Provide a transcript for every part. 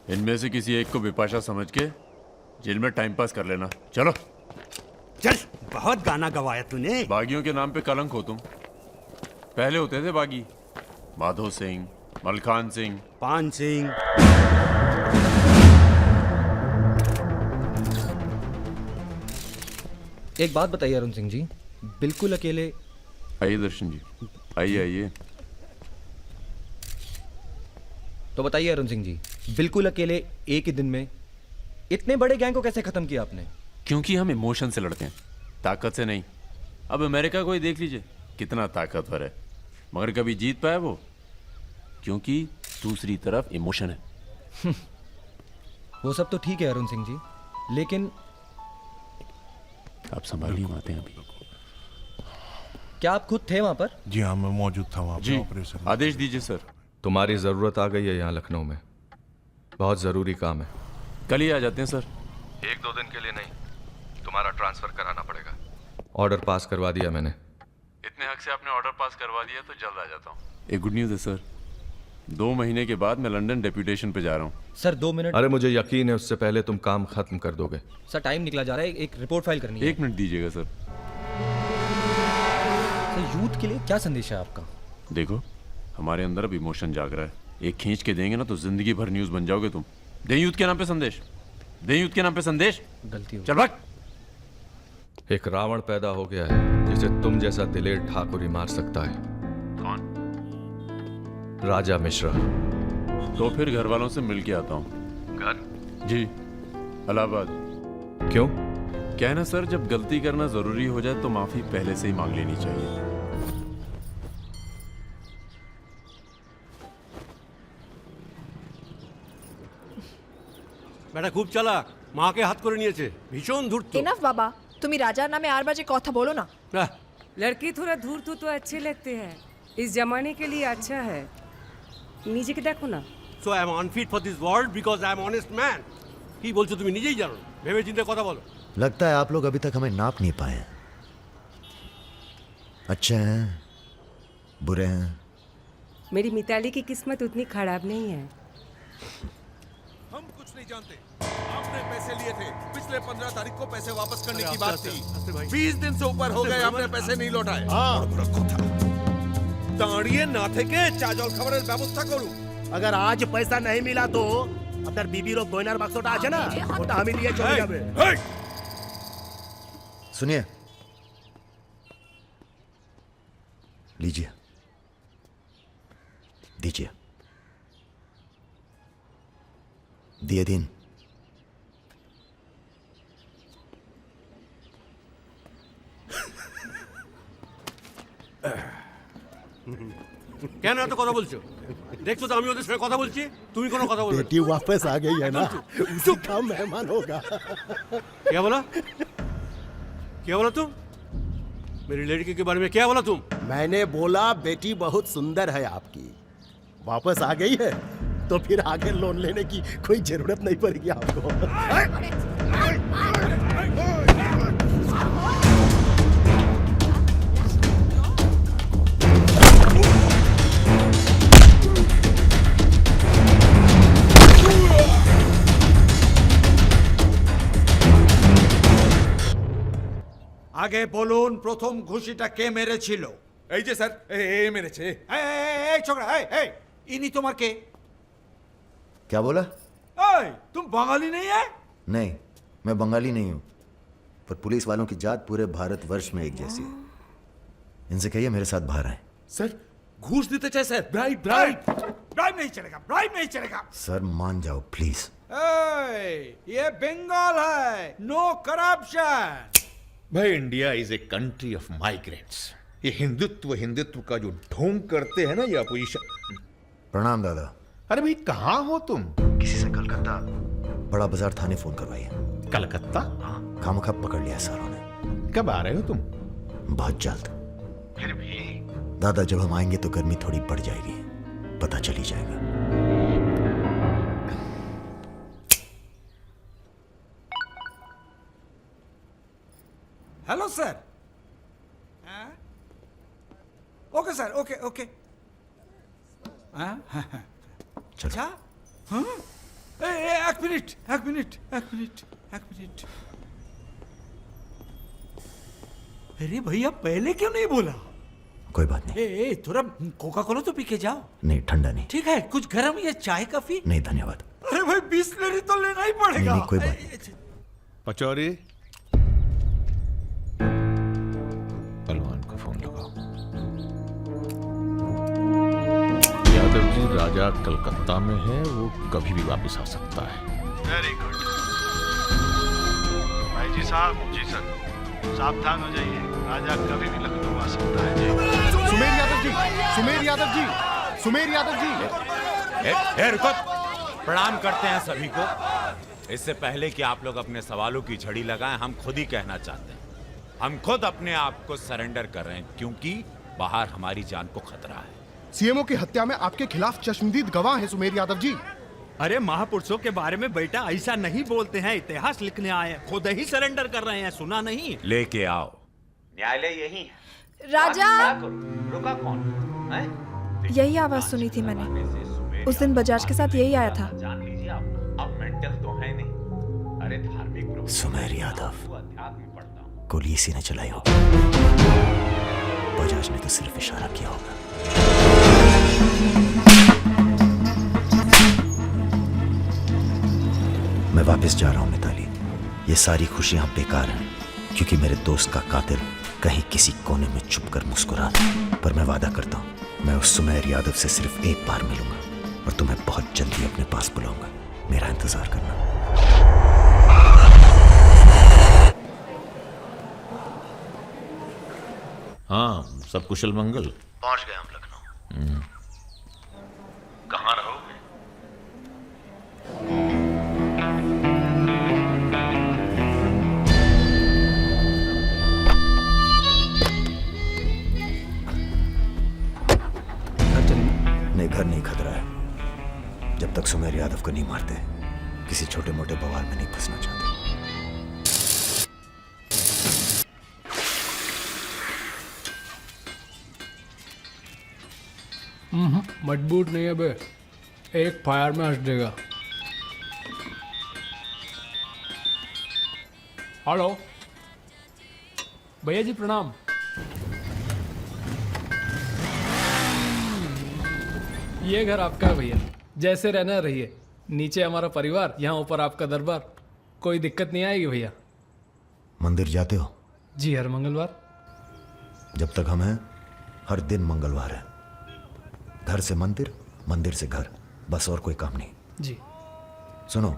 इनमें से किसी एक को विपाशा समझ के जेल में टाइम पास कर लेना। चलो चल, बहुत गाना गवाया तूने। बागियों के नाम पे कलंक हो तुम। पहले होते थे बागी, माधो सिंह, मलखान सिंह, पान सिंह। एक बात बताइए अरुण सिंह जी, बिल्कुल अकेले। आइए दर्शन जी, आइए आइए। तो बताइए अरुण सिंह जी, बिल्कुल अकेले एक ही दिन में इतने बड़े गैंग को कैसे खत्म किया आपने? क्योंकि हम इमोशन से लड़ते हैं, ताकत से नहीं। अब अमेरिका को ही देख लीजिए, कितना ताकतवर है, मगर कभी जीत पाया वो? क्योंकि दूसरी तरफ इमोशन है। वो सब तो ठीक है अरुण सिंह जी, लेकिन आप संभालिए बातें अभी। क्या आप खुद थे वहां पर? जी हाँ, मैं मौजूद था वहाँ जी, पे ऑपरेशन। आदेश दीजिए सर। तुम्हारी ज़रूरत आ गई है यहाँ लखनऊ में, बहुत ज़रूरी काम है। कल ही आ जाते हैं सर। 1-2 दिन के लिए नहीं, तुम्हारा ट्रांसफ़र कराना पड़ेगा। ऑर्डर पास करवा दिया मैंने। इतने हक से आपने ऑर्डर पास करवा दिया तो जल्द आ जाता हूँ। एक गुड न्यूज़ है सर, 2 महीने के बाद मैं लंदन डेप्यूटेशन पे जा रहा हूँ। Sir 2 minute. अरे मुझे यकीन है उससे पहले तुम काम खत्म कर दोगे। सर टाइम निकला जा रहा है, एक रिपोर्ट फाइल करनी है। 1 मिनट दीजिएगा सर। सर यूथ के लिए क्या संदेश है आपका? देखो, हमारे अंदर अब इमोशन जाग रहा है, एक खींच के देंगे ना तो जिंदगी भर न्यूज़ बन जाओगे तुम। दें यूथ के नाम पे संदेश, दें यूथ के नाम पे संदेश। गलती हो चल भाग। एक रावण पैदा हो गया है जिसे तुम जैसा दिलेर ठाकुर ही मार सकता है। कौन? राजा मिश्रा। तो फिर घर वालों से मिल के आता हूँ। घर? जी, इलाहाबाद। क्यों? क्या है ना सर, जब गलती करना जरूरी हो जाए तो माफी पहले से ही मांग लेनी चाहिए। বেটা খুব চালাক, মাকে হাত করে নিয়েছে, ভীষণ ধূর্ত। এনাফ বাবা, তুমি রাজার নামে আর বাজে কথা বলো না। আহ, लड़की थोड़ा धूर्त तो अच्छे लगते हैं, इस जमाने के लिए अच्छा है। नीचे के देखो ना। So I am unfit for this world because I am honest man. কি বলছো তুমি নিজেই জানো, ভেবে চিন্তে কথা বলো। लगता है आप लोग अभी तक हमें नाप नहीं पाए हैं। अच्छे हैं, बुरे हैं। मेरी मिताली की किस्मत उतनी खराब नहीं है। हम कुछ नहीं जानते। आपने पैसे लिए थे, पिछले 15 तारीख को पैसे वापस करने अरे की आस्ते बात आस्ते, थी। आस्ते भाई। 20 दिन से ऊपर हो गए, आपने पैसे नहीं लौटाए। দাঁড়িয়ে না থেকে চা জল খাবারের ব্যবস্থা করুন। अगर आज पैसा नहीं मिला तो আপনার বিবির গয়নার বাক্সটা আছে না, ওটা আমি নিয়ে চলে যাবে। सुनिए, लीजिए, दीजिए, दिए दिन। কেন এত কথা বলছো? দেখছো তো আমি ওদের সঙ্গে কথা বলছি, তুমি কোনো কথা বলছো? बेटी वापस आ गई है ना, उसी का मेहमान होगा। क्या बोला? क्या बोला तुम? मेरी लड़की के बारे में क्या बोला तुम? मैंने बोला बेटी बहुत सुंदर है आपकी, वापस आ गई है तो फिर आगे लोन लेने की कोई जरूरत नहीं पड़ेगी आपको। আগে বলুন প্রথম ঘুষিটা কে মেরেছিল? এই যে স্যার এ মেরেছে। এই ছোকরা, এই ইনি তোমার কে? क्या बोला? এই तुम बंगाली नहीं है? नहीं, मैं बंगाली नहीं हूं, पर पुलिस वालों की जात पूरे भारतवर्ष में एक जैसी है। इनसे कहिए मेरे साथ बाहर आए। স্যার ঘুষ দিতে চাই স্যার, ব্রাইব ব্রাইব। ब्राइब नहीं चलेगा, ब्राइब नहीं चलेगा। सर मान जाओ प्लीज। ये बंगाल है, नो करप्शन। भाई India is a country of migrants. ये हिंदुत्व का जो ढोंग करते हैं ना ये अपोजिशन। प्रणाम दादा। अरे भाई कहाँ हो तुम? किसी से कलकत्ता बड़ा बाजार थाने फोन करवाइए। कलकत्ता? खामखा पकड़ लिया सारों ने। कब आ रहे हो तुम? बहुत जल्द। फिर भी दादा जब हम आएंगे तो गर्मी थोड़ी बढ़ जाएगी, पता चल ही जाएगा। Hello sir. Okay sir, okay okay. चलो। अच्छा हाँ, एक मिनट एक मिनट एक मिनट एक मिनट। अरे भैया पहले क्यों नहीं बोला? कोई बात नहीं। थोड़ा कोका कोला तो पी के जाओ। नहीं ठंडा नहीं। ठीक है, कुछ गर्म या चाय कॉफी? नहीं धन्यवाद। अरे भाई बिस्लरी तो लेना ही पड़ेगा। नहीं, कोई बात नहीं। पचौरी पहलवान को फोन लगाओ। यादव जी राजा कलकत्ता में है, वो कभी भी वापस आ सकता है। वेरी गुड भाई जी साहब। जी सर, सावधान हो जाइए, राजा कभी भी लखनऊ आ सकता है। जी सुमेर यादव जी, सुमेर यादव जी, सुमेर यादव जी। रुको, प्रणाम करते हैं सभी को। इससे पहले कि आप लोग अपने सवालों की झड़ी लगाएं, हम खुद ही कहना चाहते हैं, हम खुद अपने आप को सरेंडर कर रहे हैं, क्योंकि बाहर हमारी जान को खतरा है। सीएमओ की हत्या में आपके खिलाफ चश्मदीद गवाह है सुमेर यादव जी। अरे महापुरुषों के बारे में बेटा ऐसा नहीं बोलते हैं, इतिहास लिखने आए हैं, खुद ही सरेंडर कर रहे हैं, सुना नहीं? लेके आओ, न्यायालय यही है। राजा, रुका कौन है? यही आवाज सुनी थी मैंने। उस दिन बजाज के साथ यही आया था। जान लीजिए आप मेंटल तो है नहीं। अरे धार्मिक सुमेर यादव अध्यात्म पढ़ता हूँ। गोली इसी ने चलाई होगी। बजाज ने तो सिर्फ इशारा किया होगा। मैं वापस जा रहा हूं मिताली। ये सारी खुशियां बेकार हैं, क्योंकि मेरे दोस्त का कातिल कहीं किसी कोने में छुपकर मुस्कुरा रहा है। पर मैं वादा करता हूं, मैं उस सुमेर यादव से सिर्फ एक बार मिलूंगा और तुम्हें बहुत जल्दी अपने पास बुलाऊंगा। मेरा इंतजार करना। हाँ, सब कुशल मंगल। पहुंच गए हम लखनऊ। कहाँ रहोगे? नहीं, घर नहीं खतरा है। जब तक सुमेर यादव को नहीं मारते, किसी छोटे मोटे बवाल में नहीं फंसना चाहते। मजबूत नहीं है बे, एक फायर में हंस देगा। हेलो भैया जी, प्रणाम। ये घर आपका है भैया, जैसे रहना रहिए। नीचे हमारा परिवार, यहाँ ऊपर आपका दरबार। कोई दिक्कत नहीं आएगी भैया। मंदिर जाते हो? जी, हर मंगलवार। जब तक हम हैं, हर दिन मंगलवार है। घर से मंदिर, मंदिर से घर, बस और कोई काम नहीं। जी। सुनो,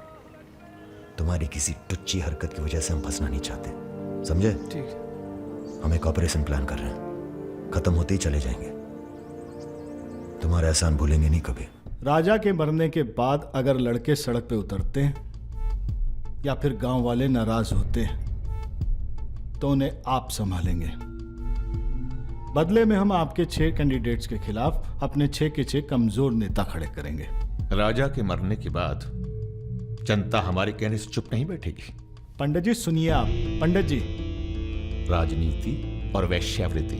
तुम्हारी किसी टुच्ची हरकत की वजह से हम फंसना नहीं चाहते, समझे? ठीक। हम एक ऑपरेशन प्लान कर रहे हैं, खत्म होते ही चले जाएंगे। तुम्हारा एहसान भूलेंगे नहीं कभी। राजा के मरने के बाद अगर लड़के सड़क पे उतरते हैं या फिर गांव वाले नाराज होते हैं तो उन्हें आप संभालेंगे। बदले में हम आपके 6 कैंडिडेट्स के खिलाफ अपने 6 के 6 कमजोर नेता खड़े करेंगे। राजा के मरने के बाद जनता हमारे कहने से चुप नहीं बैठेगी। पंडित जी सुनिए आप। पंडित जी, राजनीति और वैश्यावृत्ति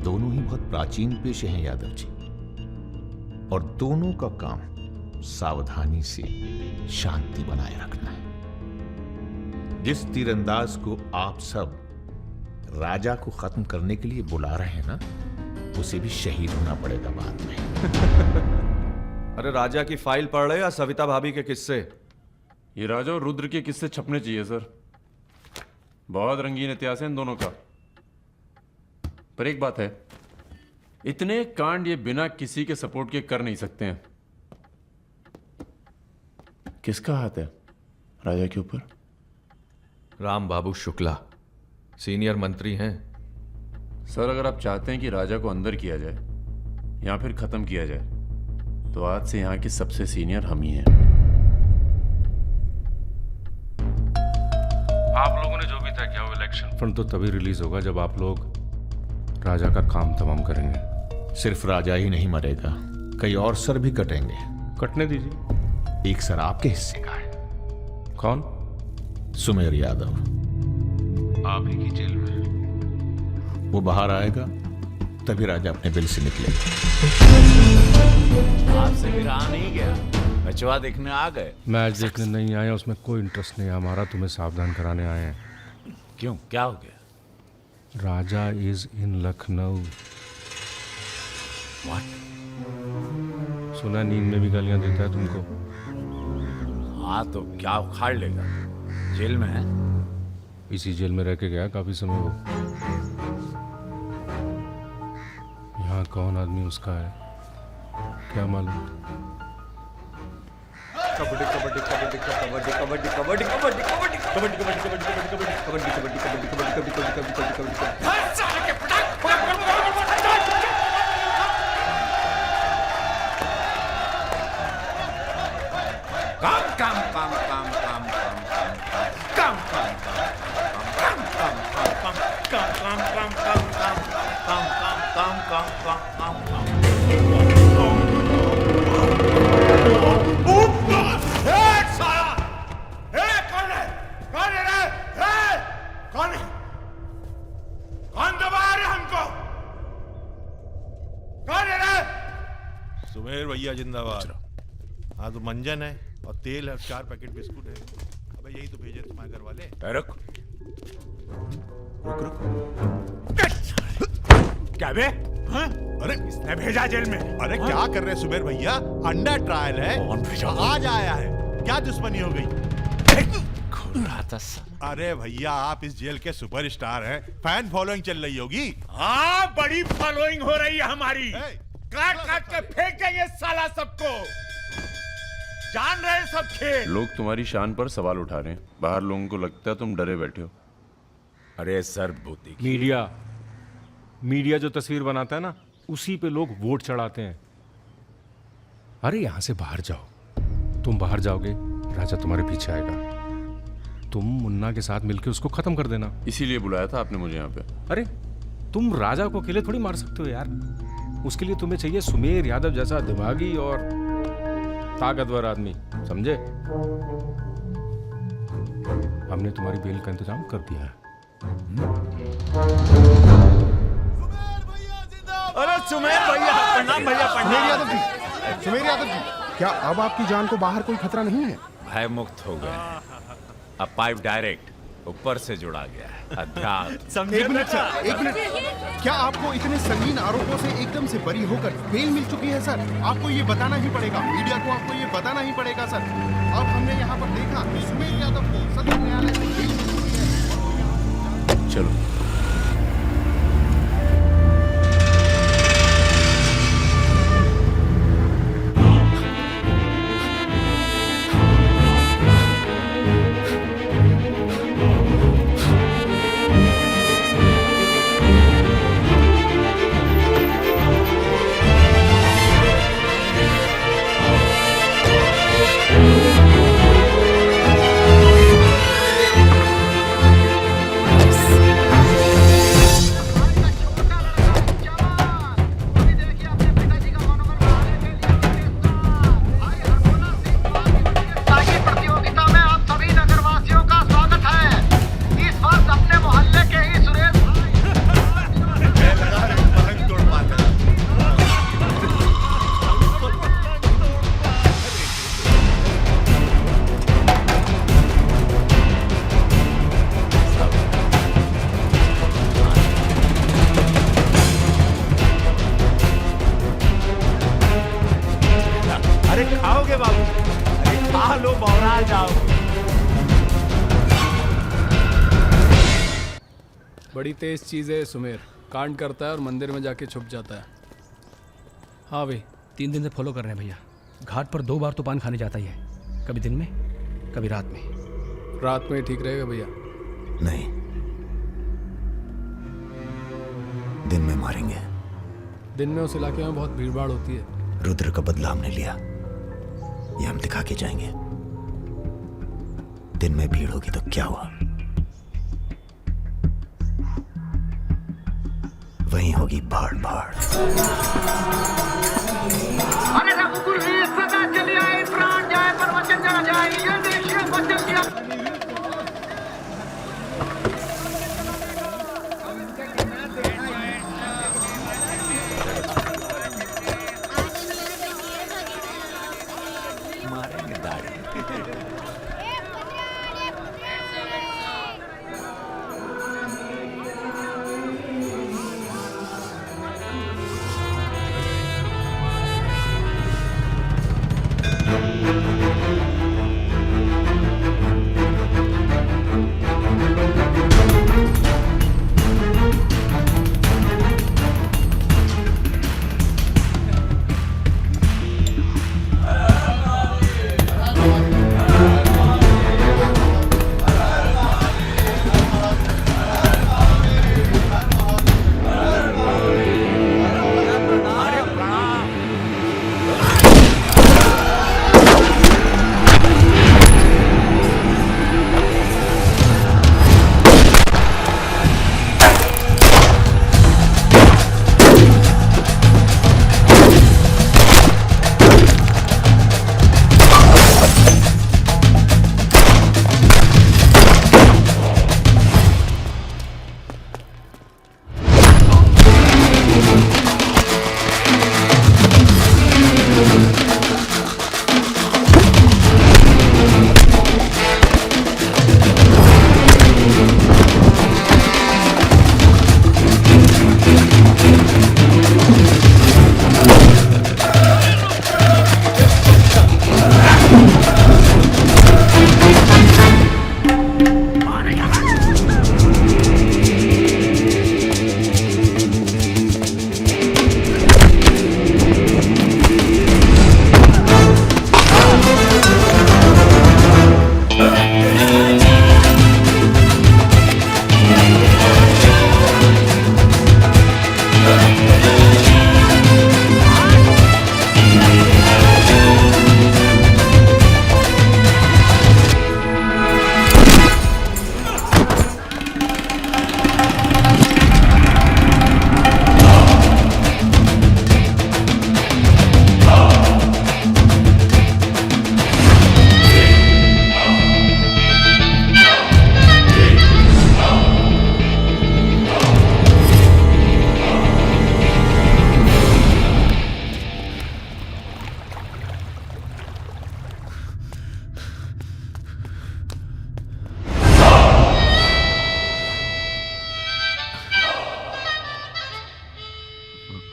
दोनों ही बहुत प्राचीन पेशे हैं यादव जी, और दोनों का काम सावधानी से शांति बनाए रखना है। जिस तीरंदाज को आप सब राजा को खत्म करने के लिए बुला रहे हैं ना, उसे भी शहीद होना पड़ेगा बाद में। अरे राजा की फाइल पढ़ रहे या सविता भाभी के किस्से? ये राजा और रुद्र के किस्से छपने चाहिए सर। बहुत रंगीन इतिहास है इन दोनों का। पर एक बात है, इतने कांड ये बिना किसी के सपोर्ट के कर नहीं सकते हैं। किसका हाथ है राजा के ऊपर? राम बाबू शुक्ला सीनियर मंत्री हैं। सर अगर आप चाहते हैं कि राजा को अंदर किया जाए या फिर खत्म किया जाए, तो आज से यहां के सबसे सीनियर हम ही हैं। आप लोगों ने जो भी तय किया वो इलेक्शन फंड तो तभी रिलीज होगा जब आप लोग राजा का काम तमाम करेंगे। सिर्फ राजा ही नहीं मरेगा, कई और सर भी कटेंगे। कटने दीजिए। एक सर आपके हिस्से का है। कौन? सुमेर यादव आप ही की जेल में। वो बाहर आएगा तभी राजा अपने बिल से निकलेगा। आपसे भी रहा नहीं गया, बचवा देखने आ गए। मैच देखने नहीं आए, उसमें कोई इंटरेस्ट नहीं है हमारा। तुम्हें सावधान कराने आए हैं। क्यों, क्या हो गया? राजा इज इन लखनऊ। सुना नींद में भी गालियां देता है तुमको। हाँ तो क्या उखाड़ लेगा? जेल में है। इसी जेल में रह के गया काफी समय वो। यहाँ कौन आदमी उसका है क्या मालूम। कबड्डी कबड्डी कबड्डी कबड्डी कबड्डी कबड्डी कबड्डी कबड्डी कबड्डी कबड्डी कबड्डी कबड्डी कबड्डी कबड्डी कबड्डी कबड्डी कबड्डी कबड्डी कबड्डी काम काम काम काम काम काम काम काम काम काम काम काम काम काम काम काम काम सुमेर भैया जिंदाबाद। हाँ तो मंजन है और तेल है, 4 पैकेट बिस्कुट है। अबे यही तो भेजे तुम्हारे घर वाले। रुक रुक रुक। क्या बे? हाँ? अरे किसने भेजा जेल में? अरे क्या कर रहे सुमेर भैया, अंडर ट्रायल है। कौन भेजा? आज आया है, क्या दुश्मनी हो गई? अरे भैया आप इस जेल के सुपरस्टार हैं, फैन फॉलोइंग चल रही होगी। हाँ बड़ी फॉलोइंग हो रही है हमारी। काट काट के फेंक देंगे साला सबको। जान रहे सब खेल। लोग तुम्हारी शान पर सवाल उठा रहे हैं। बाहर लोगों को लगता है तुम डरे बैठे हो। अरे सर बूती मीडिया जो तस्वीर बनाता है ना, उसी पे लोग वोट चढ़ाते हैं। अरे यहां से बाहर जाओ। तुम बाहर जाओगे, राजा तुम्हारे पीछे आएगा। तुम मुन्ना के साथ मिलकर उसको खत्म कर देना। इसीलिए बुलाया था आपने मुझे यहाँ पे। अरे तुम राजा को अकेले थोड़ी मार सकते हो यार। उसके लिए तुम्हें चाहिए सुमेर यादव जैसा दिमागी और ताकतवर आदमी, समझे? हमने तुम्हारी बेल का इंतजाम कर दिया है। अरे सुमेर भैया प्रणाम। भैया प्रणाम। सुमेर यादव जी, क्या अब आपकी जान को बाहर कोई खतरा नहीं है? भय मुक्त हो गए। अब पाइप डायरेक्ट ऊपर से जुड़ा गया है। अध्यात्म। एक मिनट सर, एक मिनट। क्या आपको इतने संगीन आरोपों से एकदम से बरी होकर बेल मिल चुकी है सर? आपको ये बताना ही पड़ेगा, मीडिया को आपको ये बताना ही पड़ेगा सर। अब हमने यहाँ पर देखा कि सुमेर यादव को सदर न्यायालय से बेल मिल चुकी है। चलो लो बौरा जाओगे। बड़ी तेज चीज है सुमेर, कांड करता है और मंदिर में जाके छुप जाता है। हाँ भाई 3 दिन से फॉलो कर रहे हैं भैया। घाट पर 2 बार तो पान खाने जाता ही है, कभी दिन में कभी रात में। रात में ठीक रहेगा भैया? नहीं, दिन में मारेंगे। दिन में उस इलाके में बहुत भीड़भाड़ होती है। रुद्र का बदला हमने लिया, ये हम दिखा के जाएंगे। दिन में भीड़ होगी तो क्या हुआ, वहीं होगी भाड़ भाड़। अरे रघुकुल वीर सदा चले आए, प्राण जाए पर वचन जरा जाए, ये देश वचन दिया। मारेंगे दाढ़ी।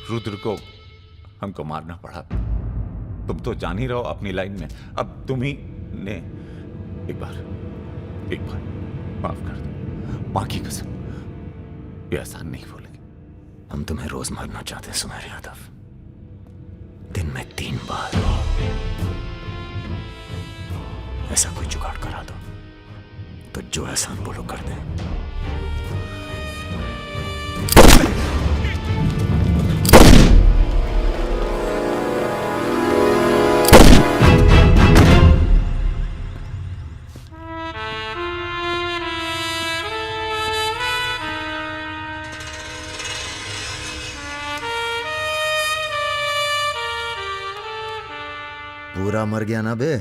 रुद्र को हमको मारना पड़ा। तुम तो जान ही रहो अपनी लाइन में। अब तुम ही ने एक बार माफ कर दो, मां की कसम, ये आसान नहीं भूलेंगे। हम तुम्हें रोज मारना चाहते हैं सुमेर यादव, दिन में 3 बार। ऐसा कोई जुगाड़ करा दो तो जो एहसान बोलो कर दे। पूरा मर गया ना बे?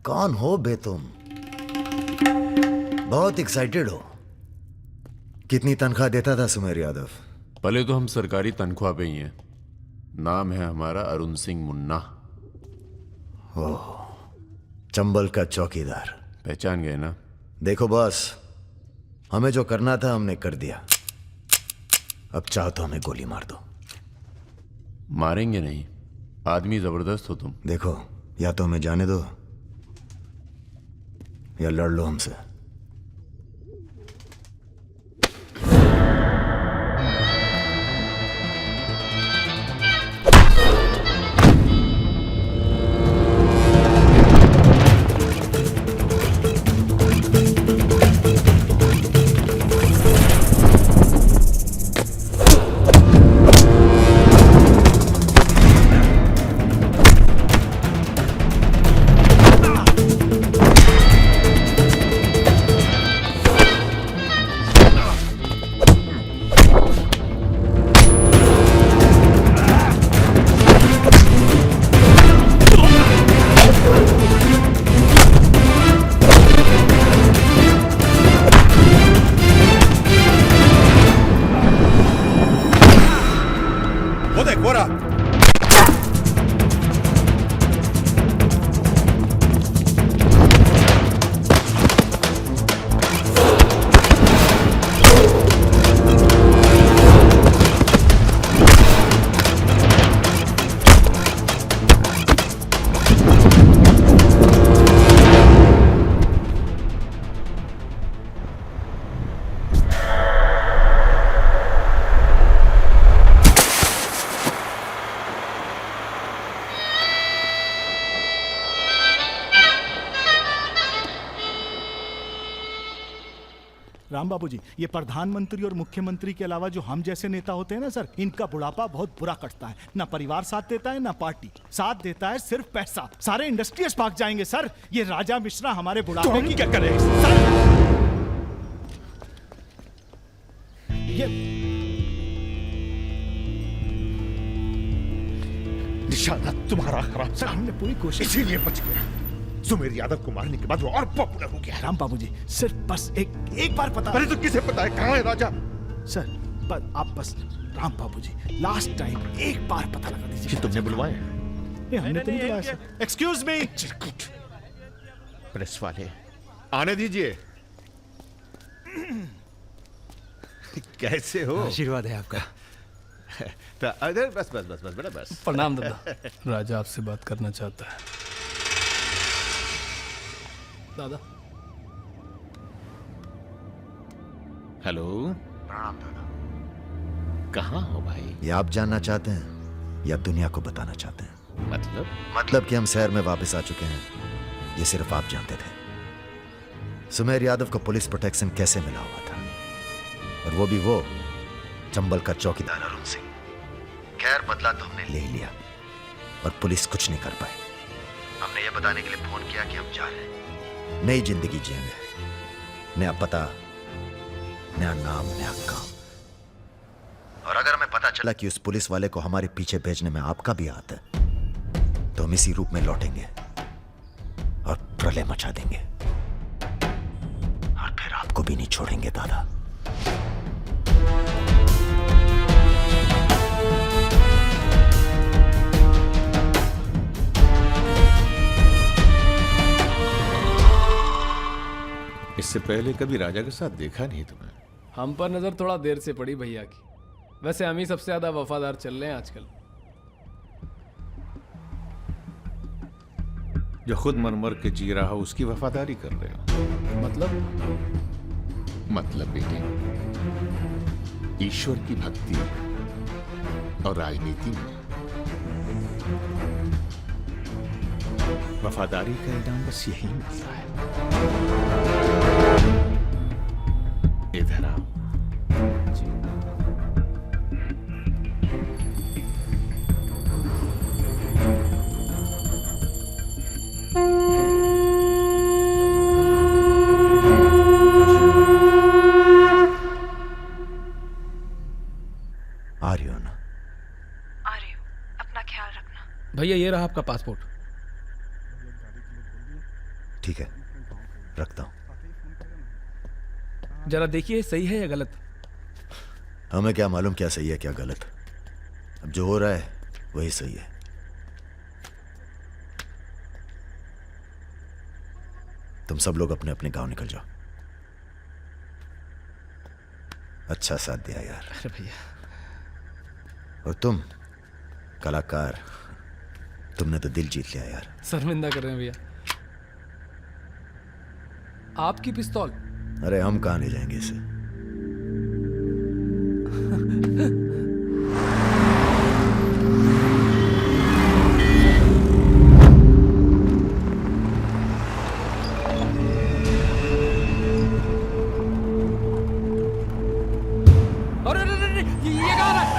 कौन हो बे तुम? बहुत एक्साइटेड हो। कितनी तनख्वाह देता था सुमेर यादव? पहले तो हम सरकारी तनख्वाह पे ही हैं। नाम है हमारा अरुण सिंह मुन्ना। ओह, चंबल का चौकीदार। पहचान गए ना? देखो बॉस, हमें जो करना था हमने कर दिया। अब चाहो तो हमें गोली मार दो, मारेंगे नहीं, आदमी जबरदस्त हो तुम। देखो, या तो हमें जाने दो या लड़ लो हमसे। वो देख, वो रहा। राम बाबू जी, ये प्रधानमंत्री और मुख्यमंत्री के अलावा जो हम जैसे नेता होते हैं ना सर, इनका बुढ़ापा बहुत बुरा कटता है। ना परिवार साथ देता है, ना पार्टी साथ देता है, सिर्फ पैसा। सारे इंडस्ट्रीज भाग जाएंगे सर। ये राजा मिश्रा हमारे बुढ़ापे की क्या करे सर? ये निशाना तुम्हारा खराब सर, हमने पूरी कोशिश, इसीलिए बच गया। सुमेर यादव को मारने के बाद वो और पॉपुलर हो गया। राम बाबू जी, सिर्फ बस एक बार पता। अरे तो किसे पता है कहाँ है राजा? सर आप बस, राम बाबू जी, लास्ट टाइम एक बार पता लगा दीजिए। तुमने बुलवाया? हमने तो नहीं बुलाया सर। Excuse me. प्रेस वाले आने दीजिए। कैसे हो? आशीर्वाद है आपका। तो अरे बस बस बस बस बेटा बस। प्रणाम दादा। राजा आपसे बात करना चाहता है। दादा। हेलो। प्रणाम दादा। कहाँ हो भाई? ये आप जानना चाहते हैं या दुनिया को बताना चाहते हैं? मतलब कि हम शहर में वापस आ चुके हैं, ये सिर्फ आप जानते थे। सुमेर यादव को पुलिस प्रोटेक्शन कैसे मिला हुआ था, और वो भी वो चंबल का चौकीदार अरुण सिंह। खैर, बदला तो हमने ले लिया और पुलिस कुछ नहीं कर पाई। हमने ये बताने के लिए फोन किया कि हम जा रहे हैं, नई जिंदगी जिएंगे, नया पता, नया नाम, नया काम। और अगर हमें पता चला कि उस पुलिस वाले को हमारे पीछे भेजने में आपका भी हाथ है, तो हम इसी रूप में लौटेंगे और प्रलय मचा देंगे, और फिर आपको भी नहीं छोड़ेंगे दादा। इससे पहले कभी राजा के साथ देखा नहीं तुम्हें। हम पर नजर थोड़ा देर से पड़ी भैया की। वैसे हम ही सबसे ज्यादा वफादार चल रहे हैं आजकल। जो खुद मर के जी रहा हो उसकी वफादारी कर रहे हो। मतलब बेटे, ईश्वर की भक्ति और राजनीति में वफादारी का इनाम बस यही मिलता है। इधर आओ। आ रही हो ना? आ रही हूँ, अपना ख्याल रखना। भैया ये रहा आपका पासपोर्ट। ठीक है, रखता हूं। जरा देखिए सही है या गलत। हमें क्या मालूम क्या सही है क्या गलत। अब जो हो रहा है वही सही है। तुम सब लोग अपने अपने गांव निकल जाओ। अच्छा साथ दिया यार। अरे भैया। और तुम कलाकार, तुमने तो दिल जीत लिया यार। शर्मिंदा कर रहे हैं भैया। आपकी पिस्तौल? अरे हम कहाँ ले जाएंगे इसे? अरे अरे अरे, ये कहाँ रहा है?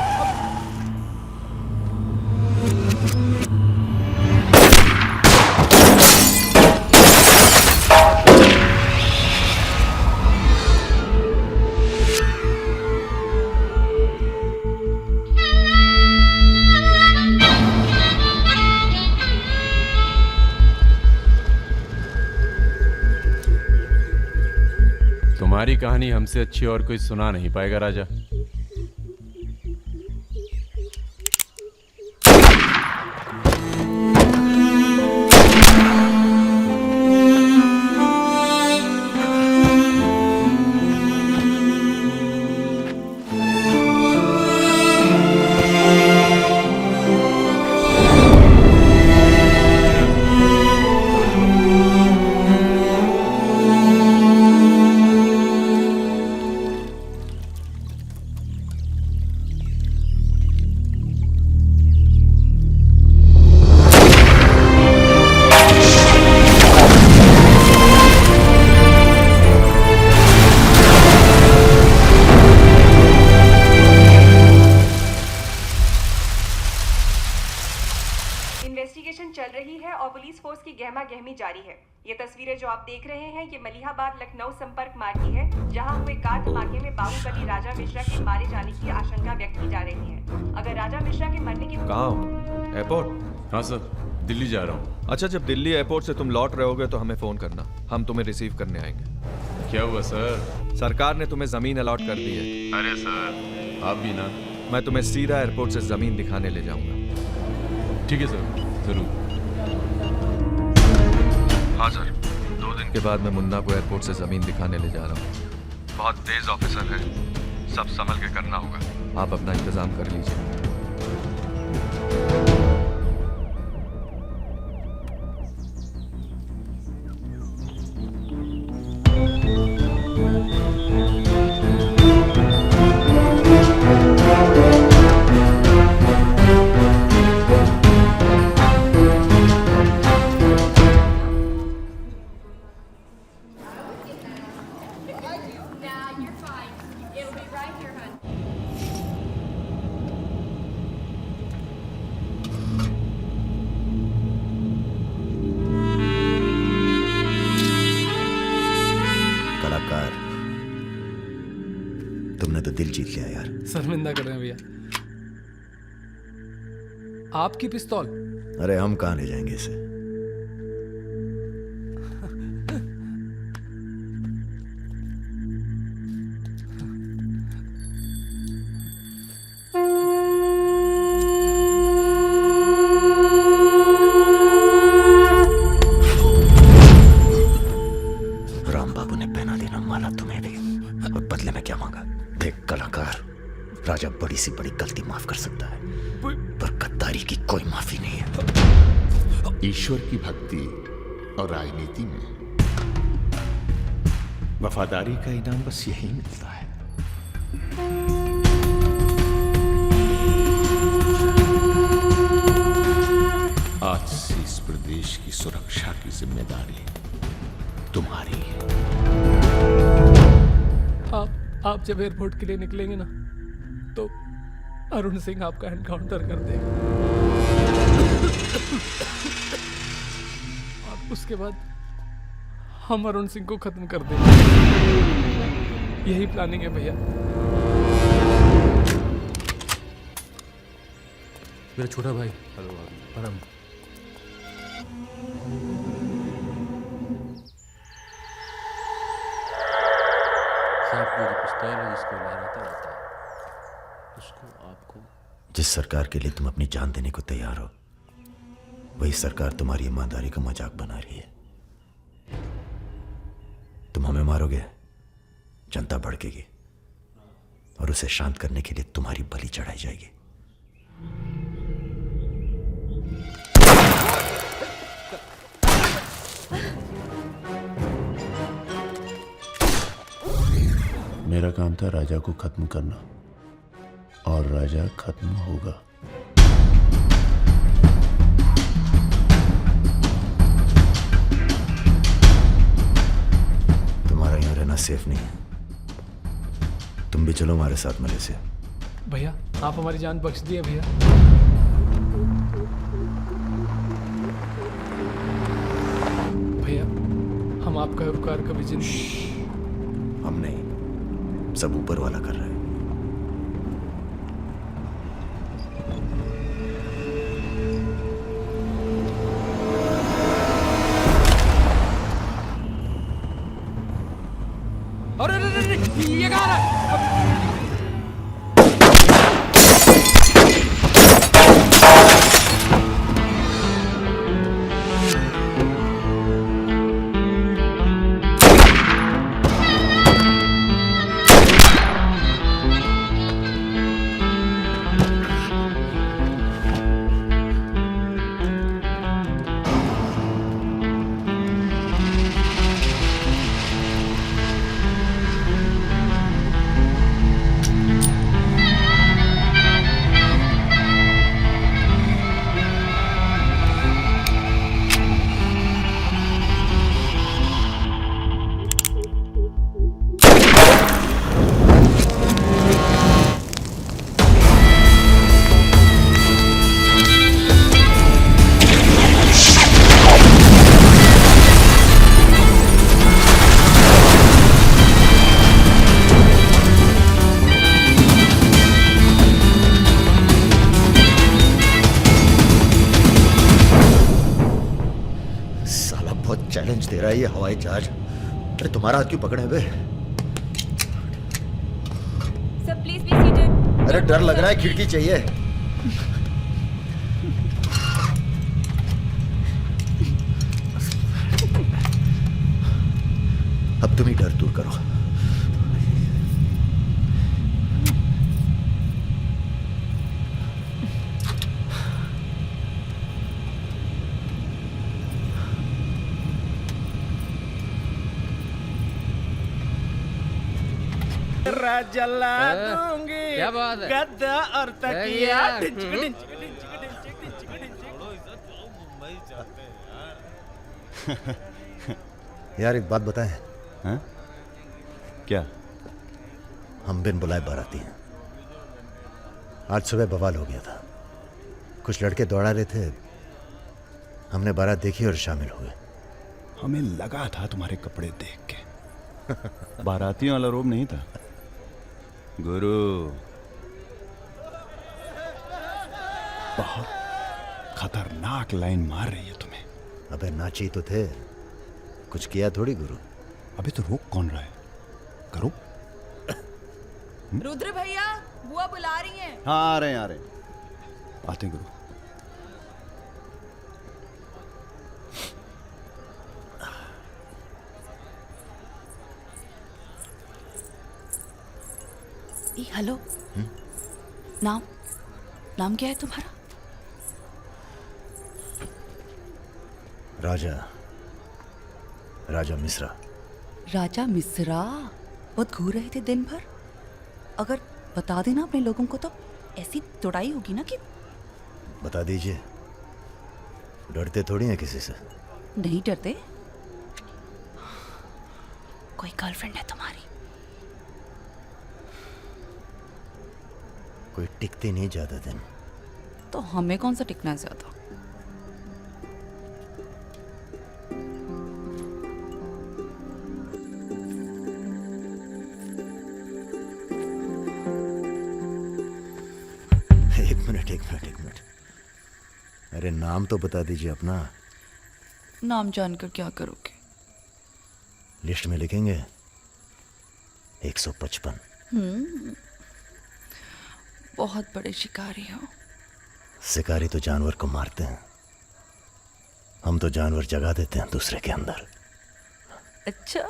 तुम्हारी कहानी हमसे अच्छी और कोई सुना नहीं पाएगा राजा। इन्वेस्टिगेशन चल रही है और पुलिस फोर्स की गहमा गहमी जारी है। ये तस्वीरें जो आप देख रहे हैं ये मलिहाबाद लखनऊ संपर्क मार्ग की है, जहां हुए कार धमाके में बाहुबली राजा मिश्रा के मारे जाने की आशंका व्यक्त की जा रही है। अगर राजा मिश्रा के मरने की कहाँ हो? एयरपोर्ट? हाँ सर, दिल्ली जा रहा हूँ। अच्छा, जब दिल्ली एयरपोर्ट से तुम लौट रहे होगे तो हमें फोन करना, हम तुम्हें रिसीव करने आएंगे। क्या हुआ सर? सरकार ने तुम्हें जमीन अलॉट कर दी है। अरे सर, आप भी ना। मैं तुम्हें सीधा एयरपोर्ट से जमीन दिखाने ले जाऊंगा। ठीक है सर, जरूर। हाँ सर, 2 दिन के बाद मैं मुन्ना को एयरपोर्ट से जमीन दिखाने ले जा रहा हूँ। बहुत तेज ऑफिसर है, सब संभल के करना होगा। आप अपना इंतजाम कर लीजिए। कलाकार, तुमने तो दिल जीत लिया यार। शर्मिंदा कर रहे हैं भैया। आपकी पिस्तौल? अरे हम कहाँ ले जाएंगे इसे? राम बाबू ने पहना देना माला तुम्हें भी, और बदले में क्या मांगा? देख कलाकार, राजा बड़ी सी बड़ी गलती माफ कर सकता है, पर गद्दारी की कोई माफी नहीं है। ईश्वर की भक्ति और राजनीति में वफादारी का इनाम बस यही मिलता है। आज से इस प्रदेश की सुरक्षा की जिम्मेदारी तुम्हारी है। आप जब एयरपोर्ट के लिए निकलेंगे ना, तो अरुण सिंह आपका एनकाउंटर कर देगा, और उसके बाद हम अरुण सिंह को खत्म कर देंगे। यही प्लानिंग है भैया। मेरा छोटा भाई। हेलो परम। साहब, मेरी पिस्तौल है जिसको लहराता रहता है, उसको आपको। जिस सरकार के लिए तुम अपनी जान देने को तैयार हो, वही सरकार तुम्हारी ईमानदारी का मजाक बना रही है। तुम हमें मारोगे, जनता भड़केगी, और उसे शांत करने के लिए तुम्हारी बलि चढ़ाई जाएगी। मेरा काम था राजा को खत्म करना, और राजा खत्म होगा। तुम्हारा यहाँ रहना सेफ नहीं है, तुम भी चलो हमारे साथ मलेशिया। भैया आप हमारी जान बख्श दिए भैया। भैया हम आपका उपकार कभी जिंदगी। हम नहीं, सब ऊपर वाला कर रहा है। अरे ये कहाँ है? चैलेंज दे रहा है ये हवाई जहाज। अरे तुम्हारा हाथ क्यों पकड़े बे? Sir please be seated. अरे डर लग रहा है, खिड़की चाहिए। अब तुम ही डर दूर करो। जला दूंगी क्या बात है? गद्दा और तकिया। यार एक बात बताएं। हाँ? क्या? हम बिन बुलाए बाराती हैं। आज सुबह बवाल हो गया था, कुछ लड़के दौड़ा रहे थे, हमने बारात देखी और शामिल हुए। हमें लगा था तुम्हारे कपड़े देख के बारातियों वाला रोब नहीं था गुरु। बहुत खतरनाक लाइन मार रही है तुम्हें। अबे नाची तो थे, कुछ किया थोड़ी गुरु। अबे तो रोक कौन रहा है? करो। रुद्र भैया बुआ बुला रही हैं। हाँ आ रहे हैं, आ रहे हैं। आते हैं गुरु। हेलो। नाम नाम क्या है तुम्हारा? राजा मिश्रा। राजा मिश्रा? बहुत घूर रहे थे दिन भर। अगर बता देना अपने लोगों को तो ऐसी तोड़ाई होगी ना कि। बता दीजिए, डरते थोड़ी हैं किसी से। नहीं डरते। कोई गर्लफ्रेंड है तुम्हारी? कोई टिकती नहीं ज्यादा दिन। तो हमें कौन सा टिकना है ज्यादा? एक मिनट। अरे नाम तो बता दीजिए अपना। नाम जानकर क्या करोगे? लिस्ट में लिखेंगे 155। बहुत बड़े शिकारी हो। शिकारी तो जानवर को मारते हैं, हम तो जानवर जगा देते हैं दूसरे के अंदर। अच्छा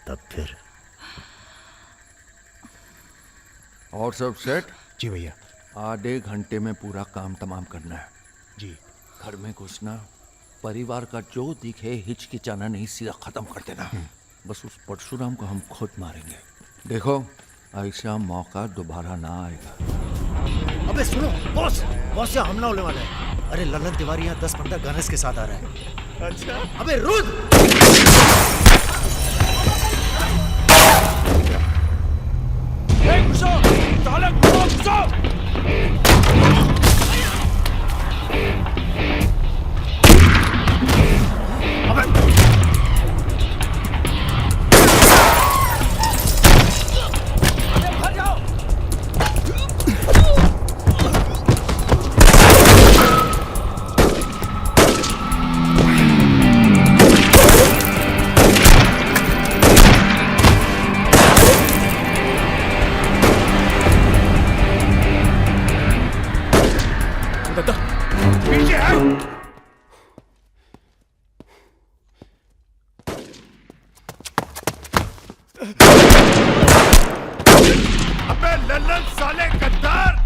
तब फिर। और सब सेट? जी भैया। आधे घंटे में पूरा काम तमाम करना है। जी। घर में घुसना, परिवार का जो दिखे हिचकिचाना नहीं, सीधा खत्म कर देना। बस उस परशुराम को हम खुद मारेंगे। देखो ऐसा मौका दोबारा ना आएगा। अबे सुनो बॉस, बॉस यहाँ हमला होने वाला है। अरे ललन तिवारी यहाँ 10-15 गनर्स के साथ आ रहा है। अच्छा अबे रुद! अबे लल्लन साले गद्दार!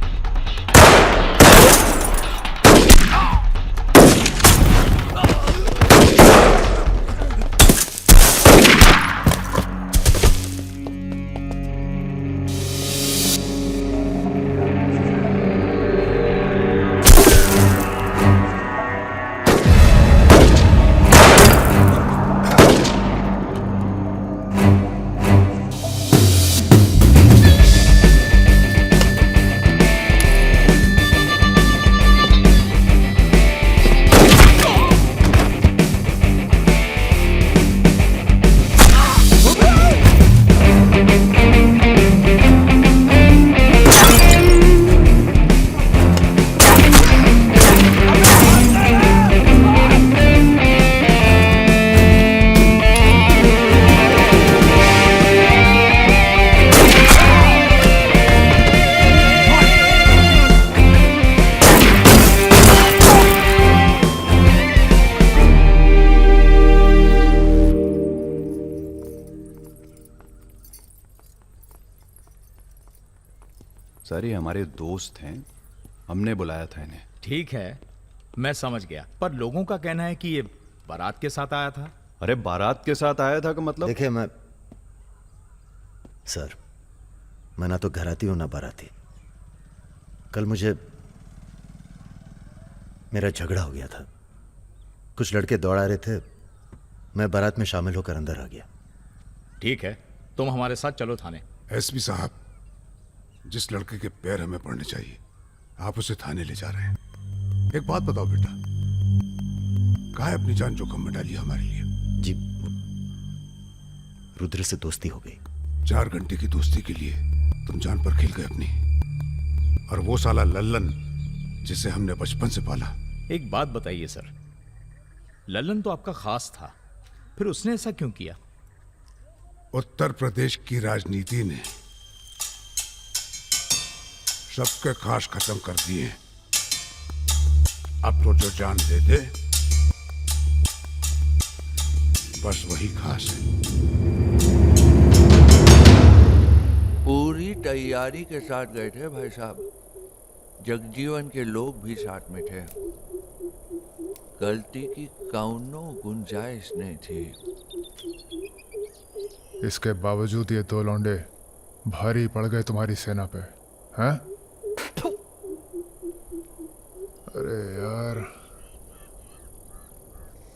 सर ये हमारे दोस्त हैं, हमने बुलाया था इन्हें। ठीक है, मैं समझ गया, पर लोगों का कहना है कि ये बारात के साथ आया था। अरे बारात के साथ आया था का मतलब? देखिए मैं सर, मैं ना तो घराती हूं ना बाराती। कल मुझे मेरा झगड़ा हो गया था, कुछ लड़के दौड़ा रहे थे, मैं बारात में शामिल होकर अंदर आ गया। ठीक है, तुम हमारे साथ चलो थाने। एसपी साहब, जिस लड़के के पैर हमें पड़ने चाहिए आप उसे थाने ले जा रहे हैं। एक बात बताओ बेटा, काहे अपनी जान जोखिम में डाली हमारे लिए? जी रुद्र से दोस्ती हो गई। 4 घंटे की दोस्ती के लिए तुम जान पर खेल गए अपनी, और वो साला लल्लन जिसे हमने बचपन से पाला। एक बात बताइए सर, लल्लन तो आपका खास था, फिर उसने ऐसा क्यों किया? उत्तर प्रदेश की राजनीति ने सबके खास खत्म कर दिए। अब तो जो जान दे दे बस वही खास है। पूरी तैयारी के साथ गए थे भाई साहब, जगजीवन के लोग भी साथ में थे, गलती की कौनो गुंजाइश नहीं थी। इसके बावजूद ये 2 लौंडे भारी पड़ गए तुम्हारी सेना पे, हैं? अरे यार,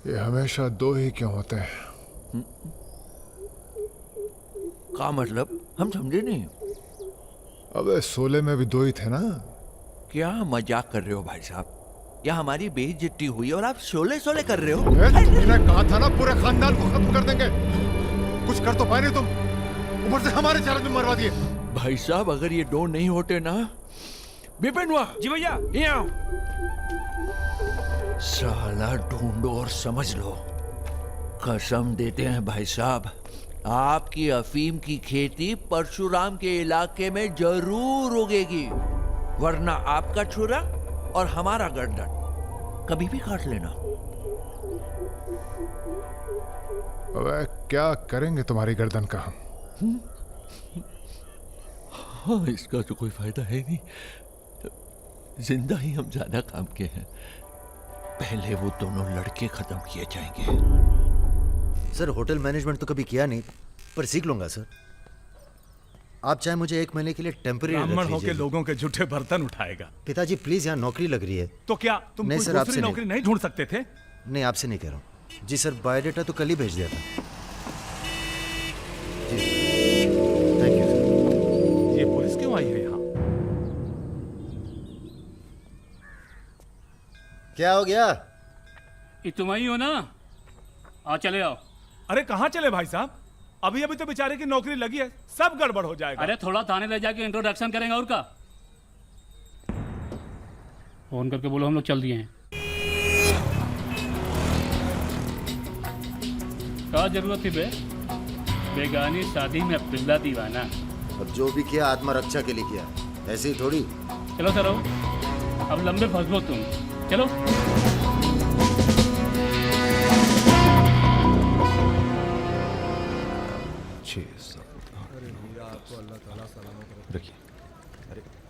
ये हमेशा 2 ही क्यों होते हैं? क्या मतलब? हम समझे नहीं। अबे 16 में भी 2 ही थे ना? क्या मजाक कर रहे हो भाई साहब? या हमारी बेइज्जती हुई और आप 16 कर रहे हो? मैंने कहा था ना पूरे खानदान को खत्म कर देंगे। कुछ कर तो पाए नहीं तुम, ऊपर से हमारे 4 आदमी मरवा दिए। भाई साहब अगर ये 2 नहीं होते ना, विपिन हुआ जी भैया, साला ढूंढो और समझ लो। कसम देते हैं भाई साहब, आपकी अफीम की खेती परशुराम के इलाके में जरूर उगेगी, वरना आपका छुरा और हमारा गर्दन कभी भी काट लेना। अबे क्या करेंगे तुम्हारी गर्दन का हम? हाँ, इसका तो कोई फायदा है नहीं, जिंदा ही हम ज्यादा काम के हैं। पहले वो दोनों लड़के खत्म किए जाएंगे। सर होटल मैनेजमेंट तो कभी किया नहीं, पर सीख लूंगा सर। आप चाहे मुझे 1 महीने के लिए टेम्पररी ब्राह्मण होके लोगों के झूठे बर्तन उठाएगा। पिताजी प्लीज, यहाँ नौकरी लग रही है। तो क्या तुम नहीं कोई सर, दूसरी आपसे नौकरी नहीं ढूंढ सकते थे? नहीं, आपसे नहीं कह रहा हूँ जी सर। बायोडेटा तो कल ही भेज दिया था जी। Thank you sir. ये पुलिस क्यों आई है यहाँ? क्या हो गया? ये तुम ही हो ना? आओ चले आओ। अरे कहाँ चले भाई साहब? अभी अभी तो बेचारे की नौकरी लगी है, सब गड़बड़ हो जाएगा। अरे थोड़ा थाने ले जाके इंट्रोडक्शन करेंगे और का। फोन करके बोलो हम लोग चल दिए हैं। क्या जरूरत थी बे? बेगानी शादी में पिल्ला दीवाना। अब जो भी किया आत्मरक्षा के लिए किया, ऐसे ही थोड़ी। चलो सर, अब लंबे फंसो तुम। चलो।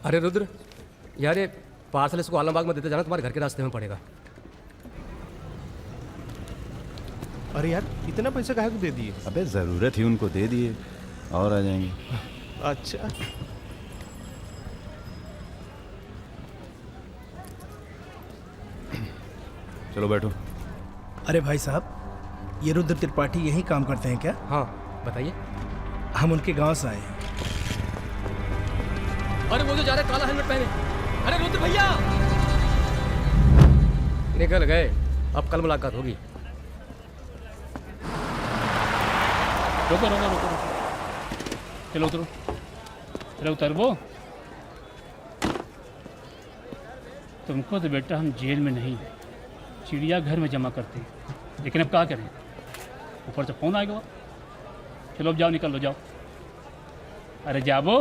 अरे रुद्र यार, ये पार्सल इसको आलमबाग में देते जाना, तुम्हारे घर के रास्ते में पड़ेगा। अरे यार, इतना पैसा काहे को दे दिए? अबे जरूरत ही उनको दे दिए और आ जाएंगे। अच्छा, चलो बैठो। अरे भाई साहब, ये रुद्र त्रिपाठी यही काम करते हैं क्या? हाँ बताइए। हम उनके गांव से आए हैं। अरे वो जो जा रहे काला हेलमेट पहने, अरे रुद्र भैया निकल गए। अब कल मुलाकात होगी। रुको रुको रुको, चलो उतरो। चलो उतर। वो तुमको तो बेटा हम जेल में नहीं, चिड़ियाघर में जमा करते हैं, लेकिन अब क्या करें, ऊपर से फोन आएगा। चलो अब जाओ, निकल लो, जाओ। अरे जाबो।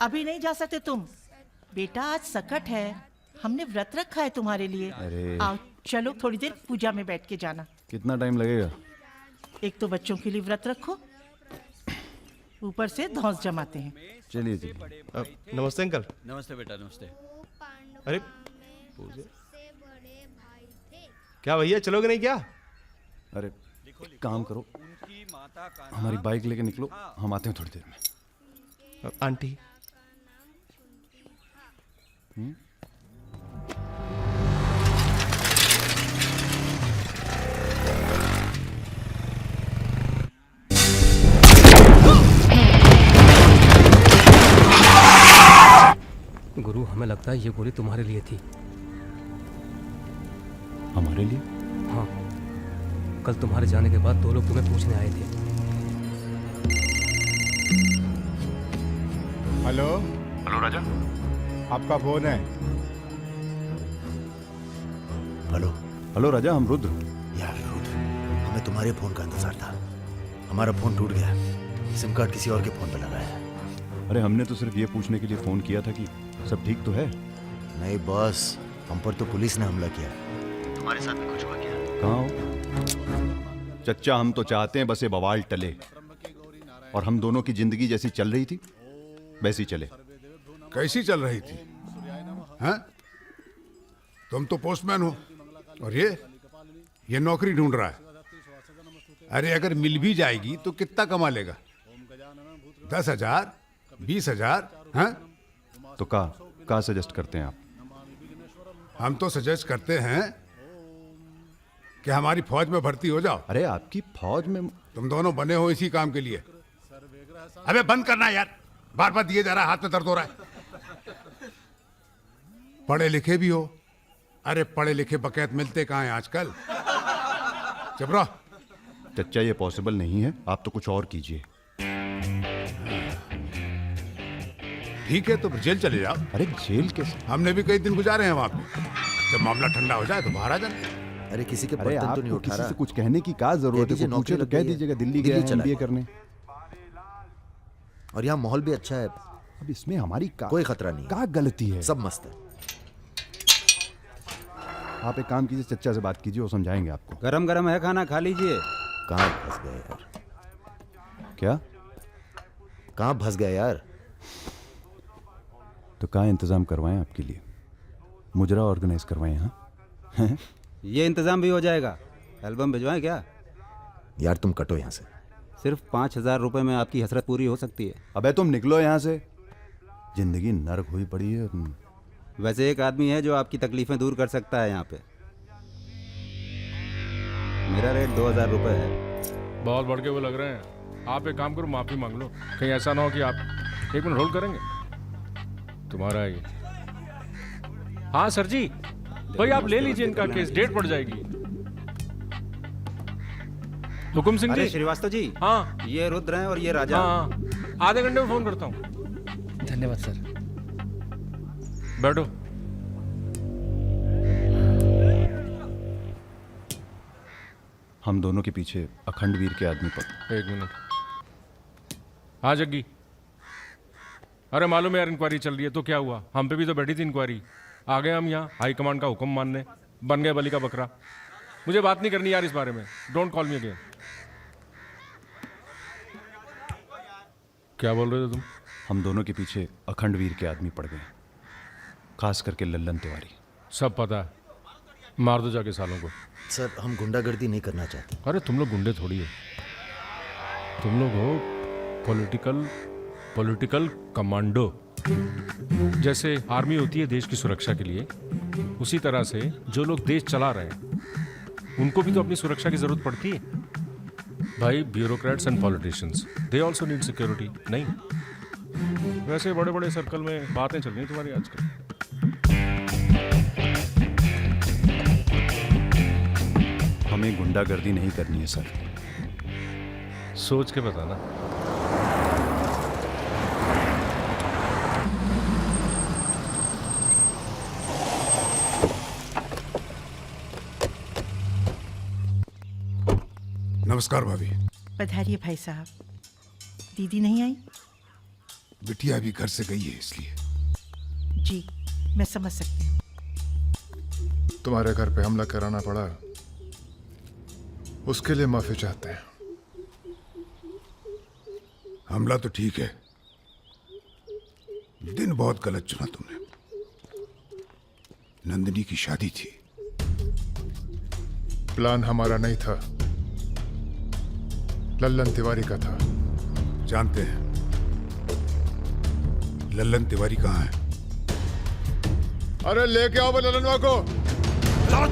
अभी नहीं जा सकते तुम। बेटा आज सकट है, हमने व्रत रखा है तुम्हारे लिए। अरे। आओ चलो, थोड़ी देर पूजा में बैठ के जाना। कितना टाइम लगेगा? एक तो बच्चों के लिए व्रत रखो, ऊपर से धौंस जमाते हैं। चलिए जी। नमस्ते अंकल। नमस्ते बेटा, नमस्ते। अरे क्या भैया, चलोगे नहीं क्या? अरे एक काम करो, हमारी बाइक लेके निकलो, हम आते हैं थोड़ी देर में। आंटी गुरु, हमें लगता है ये गोली तुम्हारे लिए थी। हमारे लिए? हाँ, कल तुम्हारे जाने के बाद 2 लोग तुम्हें पूछने आए थे। हेलो। हेलो राजा। आपका फोन है। हेलो। हेलो राजा, हम रुद्र। यार रुद्र, हमें तुम्हारे फोन का इंतजार था। हमारा फोन टूट गया, सिम कार्ड किसी और के फोन पर लगाया है। अरे हमने तो सिर्फ ये पूछने के लिए फोन किया था कि सब ठीक तो है। नहीं बॉस, हम पर तो पुलिस ने हमला किया। तुम्हारे साथ भी कुछ हुआ क्या? कहाँ हो चच्चा? हम तो चाहते हैं बस ये बवाल टले और हम दोनों की जिंदगी जैसी चल रही थी वैसी चले। कैसी चल रही थी? हैं? तुम तो पोस्टमैन हो और ये नौकरी ढूंढ रहा है। अरे अगर मिल भी जाएगी तो कितना कमा लेगा? 10,000, 20,000? हैं? तो का सजेस्ट करते हैं आप? हम तो सजेस्ट करते हैं कि हमारी फौज में भर्ती हो जाओ। अरे आपकी फौज में? तुम दोनों बने हो इसी काम के लिए। अबे बंद करना यार, बार बार दिए जा रहा है, हाथ में दर्द हो रहा है। पढ़े लिखे भी हो। अरे पढ़े लिखे बकैत मिलते कहाँ हैं आजकल? चुप रहो। चच्चा ये पॉसिबल नहीं है, आप तो कुछ और कीजिए। ठीक है तो जेल चले जाओ। अरे जेल कैसे? हमने भी कई दिन गुजारे हैं वहां पे। जब मामला ठंडा हो जाए तो बाहर आ जाना। अरे किसी के अरे बर्तन तो नहीं आपको उठा किसी रहा। से कुछ कहने की क्या जरूरत है? कोई पूछे तो कह दीजिएगा दिल्ली गया है MBA करने। और यहाँ माहौल भी अच्छा है। अब इसमें हमारी कोई खतरा नहीं। क्या गलती है? सब मस्त है। आप एक काम कीजिए, चच्चा से बात कीजिए, वो समझाएंगे आपको। गरम गरम है खाना, खा लीजिए। कहाँ फंस गए यार? क्या? कहाँ फंस गए यार? तो कहाँ इंतजाम करवाएं आपके लिए? मुजरा ऑर्गेनाइज करवाएं? हाँ ये इंतजाम भी हो जाएगा। एल्बम भिजवाएं क्या? यार तुम कटो यहाँ से। सिर्फ 5,000 रुपए में आपकी हसरत पूरी हो सकती है। अबे तुम निकलो यहाँ से, जिंदगी नर्क हुई पड़ी है। वैसे एक आदमी है जो आपकी तकलीफें दूर कर सकता है यहाँ पे। मेरा रेट 2,000 रुपए है। बहुत बढ़ के वो लग रहे हैं। आप एक काम करो, माफी मांग लो। कहीं ऐसा ना हो कि आप 1 मिनट होल्ड करेंगे। तुम्हारा ये। हाँ सर जी, भाई आप ले लीजिए इनका केस, डेट पड़ जाएगी। हुकुम सिंह जी। श्रीवास्तव जी। हाँ ये रुद्र हैं और ये राजा। हाँ, आधे घंटे में फोन करता हूँ। धन्यवाद सर। बैठो। हम दोनों के पीछे अखंड वीर के आदमी पर। 1 मिनट। हाँ जग्गी। अरे मालूम है यार, इंक्वायरी चल रही है। तो क्या हुआ? हम पे भी तो बैठी थी इंक्वायरी। आ गए हम यहाँ हाई कमांड का हुक्म मानने, बन गए बलि का बकरा। मुझे बात नहीं करनी यार इस बारे में। Don't call me again. क्या बोल रहे थे तुम? हम दोनों के पीछे अखंड वीर के आदमी पड़ गए, खास करके लल्लन तिवारी। सब पता है, मार दो जाके सालों को। सर हम गुंडागर्दी नहीं करना चाहते। अरे तुम लोग गुंडे थोड़ी है, तुम लोग हो पॉलिटिकल कमांडो। जैसे आर्मी होती है देश की सुरक्षा के लिए, उसी तरह से जो लोग देश चला रहे हैं उनको भी तो अपनी सुरक्षा की जरूरत पड़ती है भाई। Bureaucrats and politicians, they also need security. नहीं, वैसे बड़े बड़े सर्कल में बातें चल रही हैं तुम्हारी आजकल। हमें गुंडागर्दी नहीं करनी है सर। सोच के बताना। नमस्कार भाभी। पधारिए भाई साहब। दीदी नहीं आई? बिटिया अभी घर से गई है इसलिए। जी मैं समझ सकती हूँ। तुम्हारे घर पे हमला कराना पड़ा, उसके लिए माफी चाहते हैं। हमला तो ठीक है, दिन बहुत गलत चुना तुमने। नंदिनी की शादी थी। प्लान हमारा नहीं था, लल्लन तिवारी का था। जानते हैं। लल्लन तिवारी कहाँ है? अरे लेके आओ लल्लनवा को।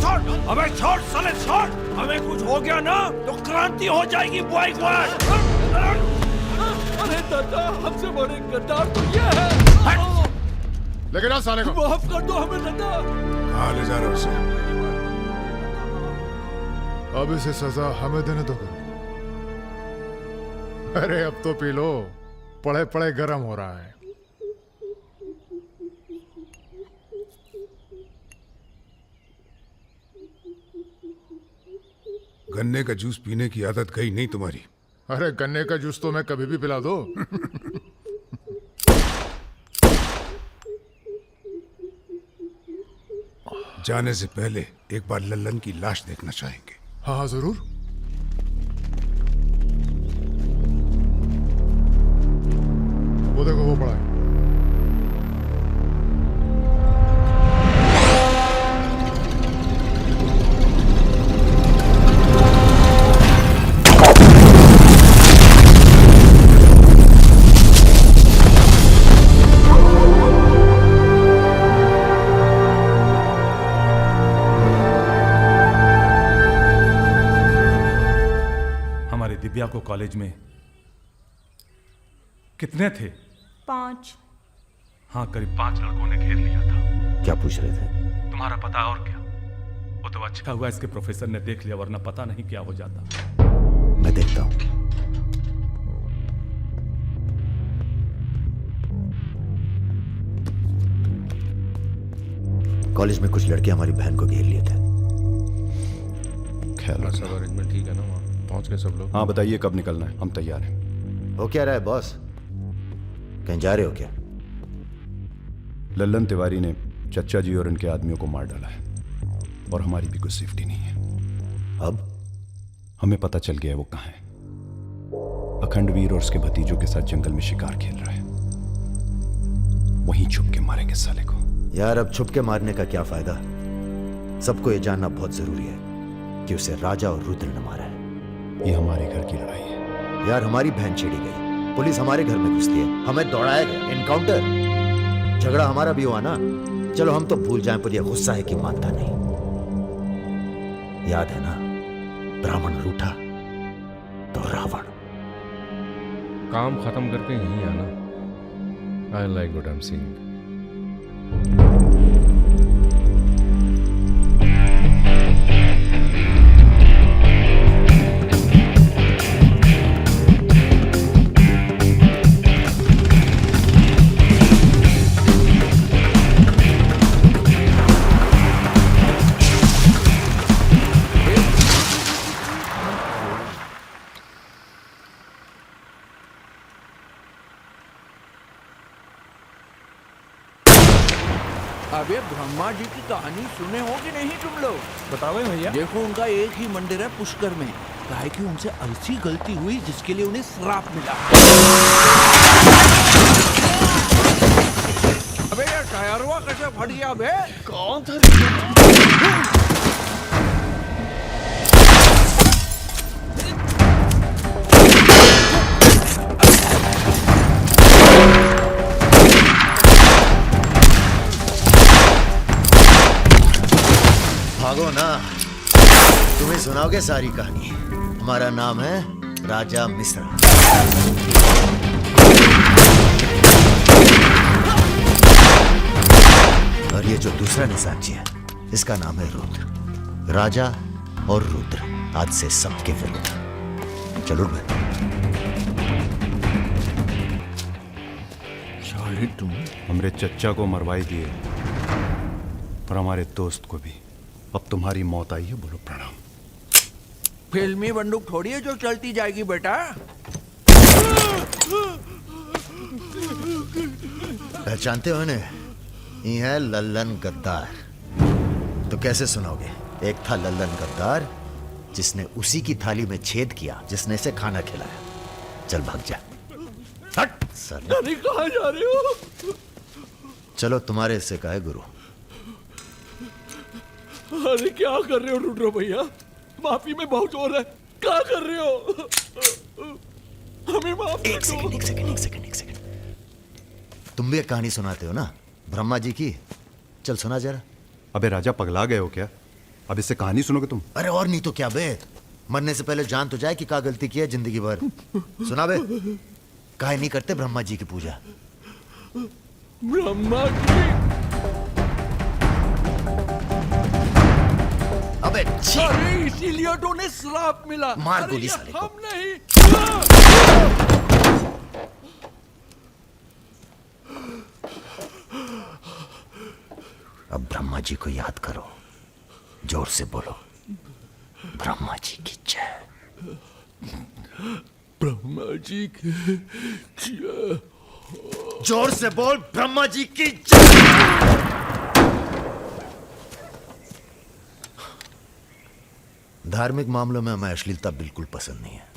छोड़, अबे छोड़ साले छोड़। हमें कुछ हो गया ना तो क्रांति हो जाएगी बॉय स्क्वाड। अरे दादा, हमसे बड़े गद्दार तो ये है। लेके जाओ साले को। माफ कर दो हमें दादा। हाँ ले जा रहा उसे। अब इसे सजा हमें देने दो। अरे अब तो पी लो, पड़े पड़े गरम हो रहा है। गन्ने का जूस पीने की आदत गई नहीं तुम्हारी। अरे गन्ने का जूस तो मैं कभी भी पिला दो। जाने से पहले एक बार लल्लन की लाश देखना चाहेंगे। हाँ हाँ जरूर। वो देखो वो पड़ा है। दिव्या को कॉलेज में कितने थे? 5। हाँ, करीब 5 लड़कों ने घेर लिया था। क्या पूछ रहे थे? तुम्हारा पता और क्या? वो तो अच्छा हुआ इसके प्रोफेसर ने देख लिया, वरना पता नहीं क्या हो जाता। मैं देखता हूं। कॉलेज में कुछ लड़के हमारी बहन को घेर लिए थे। ख्याल सब अरेंजमेंट ठीक है ना? वहाँ पहुंच गए सब लोग? हाँ बताइए कब निकलना है, हम तैयार हैं। हो क्या रहा है बॉस? कहीं जा रहे हो क्या? लल्लन तिवारी ने चच्चा जी और इनके आदमियों को मार डाला है और हमारी भी कुछ सेफ्टी नहीं है। अब हमें पता चल गया है वो कहाँ है। अखंडवीर और उसके भतीजों के साथ जंगल में शिकार खेल रहा है। वहीं छुप के मारेंगे साले को। यार अब छुप के मारने का क्या फायदा? सबको ये जानना बहुत जरूरी है कि उसे राजा और रुद्र ने मारा है। ये हमारे घर की लड़ाई है। यार हमारी बहन छेड़ी गई, पुलिस हमारे घर में घुसती है, हमें दौड़ाया गया, एनकाउंटर, झगड़ा हमारा भी हुआ ना। चलो हम तो भूल जाएं, पर यह गुस्सा है कि मानता नहीं। याद है ना, ब्राह्मण रूठा तो रावण। काम खत्म करके यहीं आना। I like what I am seeing. अबे ब्रह्मा जी की कहानी सुने हो कि नहीं तुम लोग? बताओ भैया। देखो उनका एक ही मंदिर है पुष्कर में। काहे कि उनसे ऐसी गलती हुई जिसके लिए उन्हें श्राप मिला। अबे यार टायरवा कैसे फट गया बे? कौन था? भागो ना, तुम्हें सुनाओगे सारी कहानी। हमारा नाम है राजा मिश्रा। और ये जो दूसरा निशानची है, इसका नाम है रुद्र। राजा और रुद्र आज से सबके विरुद्ध। चलो साले तुम हमारे चच्चा को मरवाई दिए और हमारे दोस्त को भी। अब तुम्हारी मौत आई है, बोलो प्रणाम। फिल्मी बंदूक थोड़ी है जो चलती जाएगी बेटा। पहचानते हो इन्हें? ये है लल्लन गद्दार। तो कैसे सुनाओगे? एक था लल्लन गद्दार जिसने उसी की थाली में छेद किया जिसने इसे खाना खिलाया। चल भाग जा। साले। अरे कहाँ जा रहे हो? चलो तुम्हारे हिस्से का है गुरु। अरे क्या कर रहे हो रुद्र भैया? माफी में बहुत जोर है, क्या कर रहे हो? हमें माफ कर दो। एक सेकंड। तुम भी एक कहानी सुनाते हो ना ब्रह्मा जी की, चल सुना जरा। अबे राजा पगला गए हो क्या? अब इससे कहानी सुनोगे तुम? अरे और नहीं तो क्या बे, मरने से पहले जान तो जाए कि क्या गलती की है जिंदगी भर। सुना बे, काहे नहीं करते ब्रह्मा जी की पूजा? ब्रह्मा जी? अबे अरे इसीलिए तो उन्हें श्राप मिला। मार अरे गोली ये साले को। हम नहीं। अब ब्रह्मा जी को याद करो, जोर से बोलो, ब्रह्मा जी की जय। ब्रह्मा जी की जय। जोर से बोल, ब्रह्मा जी की जय। धार्मिक मामलों में हमें अश्लीलता बिल्कुल पसंद नहीं है,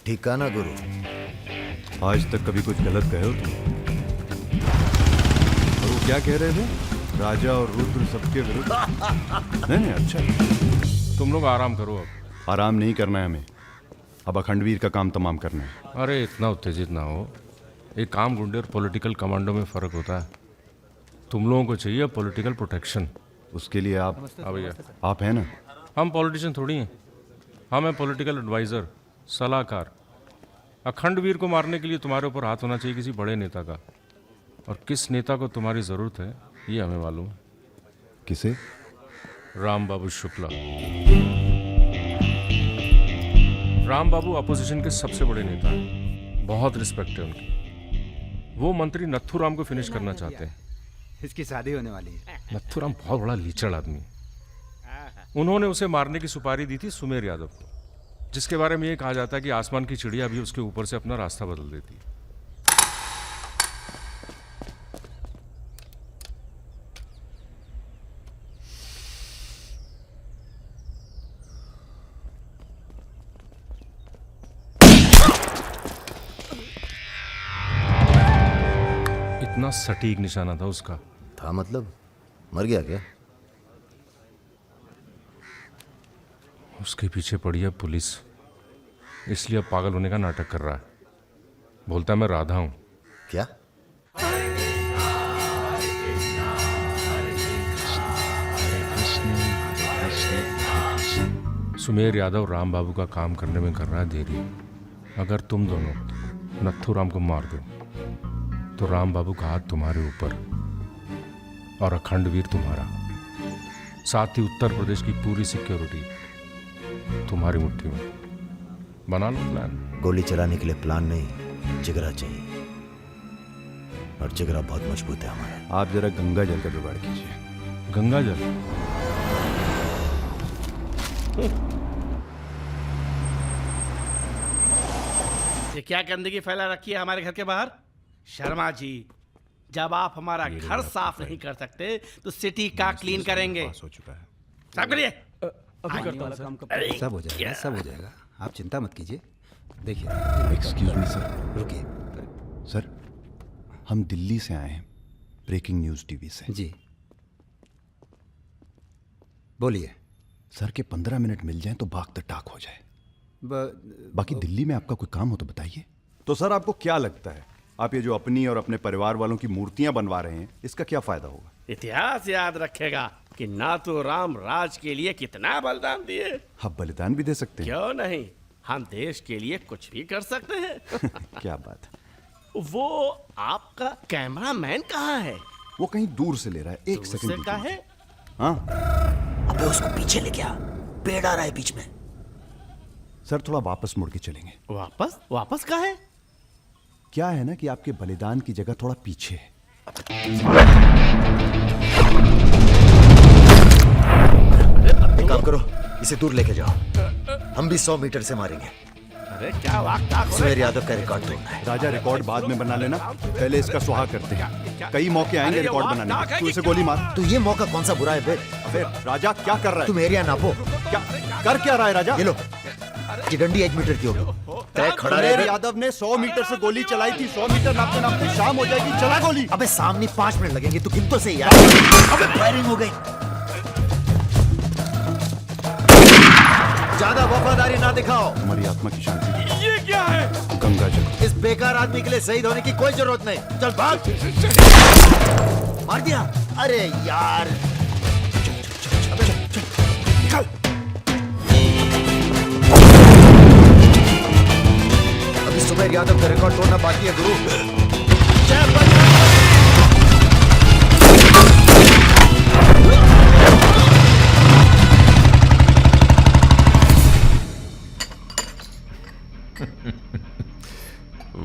ठीक कहा ना गुरु? आज तक कभी कुछ गलत कहे हो तुम? और वो क्या कह रहे थे? राजा और रुद्र सबके विरुद्ध? नहीं, अच्छा। तुम लोग आराम करो अब। आराम नहीं करना है हमें, अब अखंडवीर का काम तमाम करना है। अरे इतना उत्तेजित ना हो, एक काम गुंडे और पॉलिटिकल कमांडो में फ़र्क होता है। तुम लोगों को चाहिए पॉलिटिकल प्रोटेक्शन। उसके लिए आप भैया आप हैं ना? हम पॉलिटिशियन थोड़ी हैं, हम हैं पॉलिटिकल एडवाइज़र, सलाहकार। अखंडवीर को मारने के लिए तुम्हारे ऊपर हाथ होना चाहिए किसी बड़े नेता का, और किस नेता को तुम्हारी ज़रूरत है ये हमें मालूम है। किसे? राम बाबू शुक्ला। राम बाबू अपोजिशन के सबसे बड़े नेता हैं, बहुत रिस्पेक्ट है उनकी। वो मंत्री नथुराम को फिनिश करना चाहते हैं। इसकी शादी होने वाली है। नथुराम बहुत बड़ा लीचड़ आदमी है। उन्होंने उसे मारने की सुपारी दी थी सुमेर यादव को, जिसके बारे में ये कहा जाता है कि आसमान की चिड़िया भी उसके ऊपर से अपना रास्ता बदल देती है। इतना सटीक निशाना था उसका। था मतलब? मर गया क्या? उसके पीछे पड़ी है पुलिस, इसलिए अब पागल होने का नाटक कर रहा है। बोलता है मैं राधा हूं। क्या? सुमेर यादव राम बाबू का काम करने में कर रहा है देरी। अगर तुम दोनों नथुराम को मार दो तो राम बाबू का हाथ तुम्हारे ऊपर और अखंडवीर तुम्हारा, साथ ही उत्तर प्रदेश की पूरी सिक्योरिटी तुम्हारी मुट्ठी में। बना लो प्लान। गोली चलाने के लिए प्लान नहीं, जिगरा चाहिए, और जिगरा बहुत मजबूत है हमारा। आप जरा गंगा जल का जुगाड़ कीजिए। गंगा जल? ये क्या गंदगी फैला रखी है हमारे घर के बाहर? शर्मा जी, जब आप हमारा घर साफ नहीं कर सकते तो सिटी का क्लीन करेंगे। हो चुका है। साफ करिए। अभी करता हूं सर। सब हो जाएगा, सब हो जाएगा, आप चिंता मत कीजिए। देखिए, एक्सक्यूज मी सर। रुकिए सर, हम दिल्ली से आए हैं, ब्रेकिंग न्यूज टीवी से। जी बोलिए। सर के 15 मिनट मिल जाएं तो भाग द टाक हो जाए। बाकी दिल्ली में आपका कोई काम हो तो बताइए। तो सर आपको क्या लगता है, आप ये जो अपनी और अपने परिवार वालों की मूर्तियां बनवा रहे हैं, इसका क्या फायदा होगा? इतिहास याद रखेगा कि नाथुराम राज के लिए कितना बलिदान दिए। आप बलिदान भी दे सकते हैं। क्यों नहीं, हम देश के लिए कुछ भी कर सकते हैं। क्या बात है। वो आपका कैमरामैन कहाँ है? वो कहीं दूर से ले रहा है, एक सेकंड दूर से कहाँ है? हाँ, अबे उसको पीछे ले गया, पेड़ आ रहा है बीच में। सर थोड़ा वापस मुड़ के चलेंगे। वापस? वापस कहाँ है? क्या है ना कि आपके बलिदान की जगह थोड़ा पीछे है। एक काम करो, इसे दूर लेके जाओ, हम भी 100 मीटर से मारेंगे। अरे क्या वाक़ सुमेर यादव का रिकॉर्ड तोड़ना है। राजा रिकॉर्ड बाद में बना लेना, पहले इसका सुहा करते हैं। कई मौके आएंगे रिकॉर्ड बनाने के। तू इसे गोली मार। तो ये मौका कौन सा बुरा है बे? अबे राजा क्या कर रहा है? तुम एरिया नापो। क्या कर क्या रहा है राजा? ये लो, चिगंडी 1 मीटर की होगी, तय खड़ा सुमेर रहे। यादव ने 100 मीटर से गोली चलाई थी। 100 मीटर नापते नापते शाम हो जाएगी, चला गोली। अबे सामने 5 मिनट लगेंगे, तू गिन तो सही यार। अबे फायरिंग हो गई। ज्यादा वफादारी ना दिखाओ। हमारी आत्मा की शांति के लिए ये क्या है? गंगा जल। इस बेकार आदमी के लिए शहीद होने की कोई जरूरत नहीं। चल भाग। मार दिया। अरे यार चल। अभी सुमेर यादव का रिकॉर्ड तोड़ना बाकी है गुरु।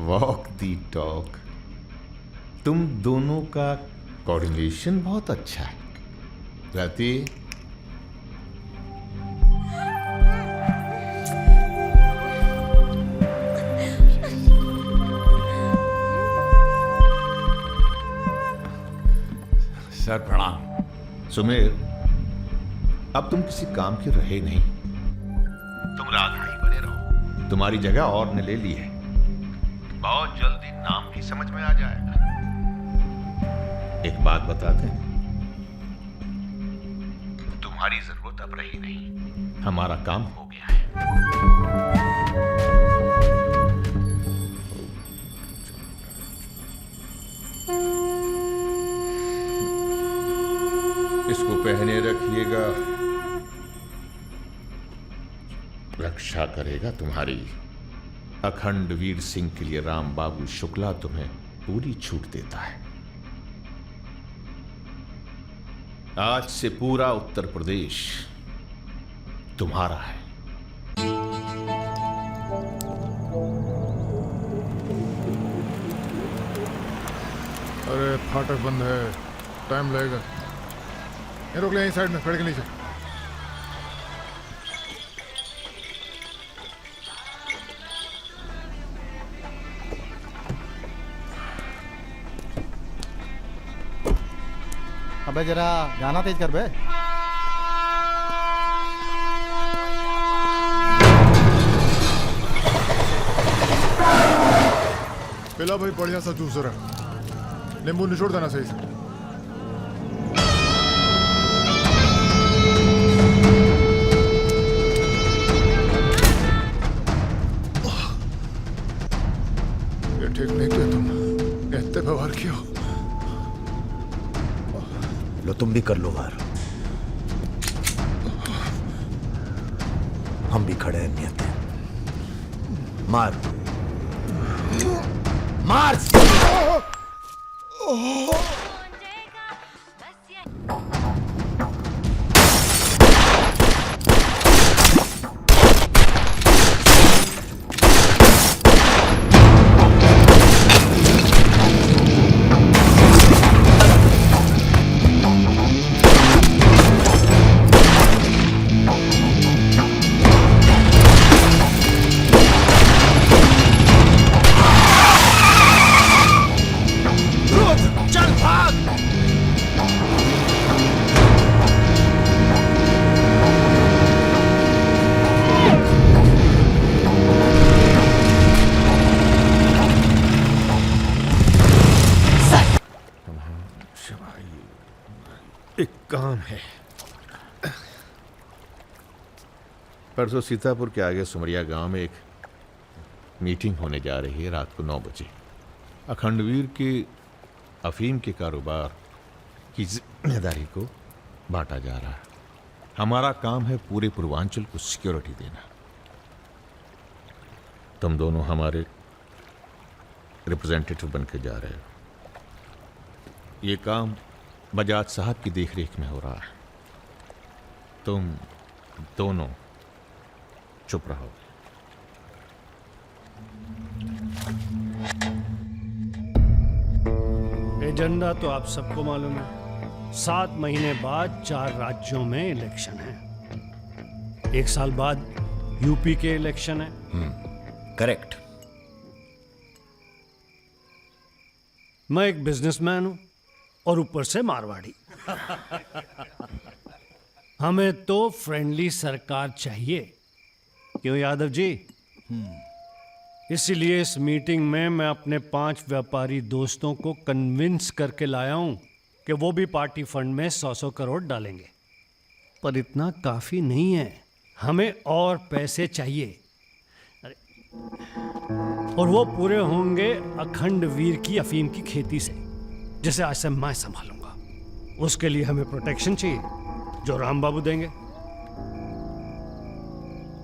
वॉक दी टॉक। तुम दोनों का कोऑर्डिनेशन बहुत अच्छा है। रति, सर प्रणाम। सुमेर, अब तुम किसी काम के रहे नहीं। तुम राधा ही बने रहो। तुम्हारी जगह और ने ले ली है। बहुत जल्दी नाम भी समझ में आ जाएगा। एक बात बताते हैं, तुम्हारी जरूरत अब रही नहीं। हमारा काम हो गया है। इसको पहने रखिएगा, रक्षा करेगा तुम्हारी। अखंड वीर सिंह के लिए राम बाबू शुक्ला तुम्हें पूरी छूट देता है। आज से पूरा उत्तर प्रदेश तुम्हारा है। अरे फाटक बंद है, टाइम लगेगा। ये रोक ले यहीं साइड में, पेड़ के नीचे। अबे जरा गाना तेज कर बे। पिला भाई बढ़िया सा जूस रहा। नींबू निचोड़ देना सही से। ये ठीक नहीं किया तुम, इतने व्यवहार किया। लो तुम भी कर लो वार। हम भी खड़े हैं नियत है। मार मार। एक काम है। परसों सीतापुर के आगे सुमरिया गांव में एक मीटिंग होने जा रही है रात को 9 बजे। अखंडवीर के अफीम के कारोबार की जिम्मेदारी को बांटा जा रहा है। हमारा काम है पूरे पूर्वांचल को सिक्योरिटी देना। तुम दोनों हमारे रिप्रेजेंटेटिव बन के जा रहे हो। ये काम बजाज साहब की देखरेख में हो रहा है। तुम दोनों चुप रहो। एजेंडा तो आप सबको मालूम है। 7 महीने बाद 4 राज्यों में इलेक्शन है। 1 साल बाद यूपी के इलेक्शन है। करेक्ट। मैं एक बिजनेसमैन हूं और ऊपर से मारवाड़ी। हमें तो फ्रेंडली सरकार चाहिए। क्यों यादव जी? इसीलिए इस मीटिंग में मैं अपने 5 व्यापारी दोस्तों को कन्विंस करके लाया हूं कि वो भी पार्टी फंड में 100-100 करोड़ डालेंगे। पर इतना काफी नहीं है, हमें और पैसे चाहिए। और वो पूरे होंगे अखंड वीर की अफीम की खेती से, जिसे आज से मैं संभालूंगा। उसके लिए हमें प्रोटेक्शन चाहिए, जो राम बाबू देंगे।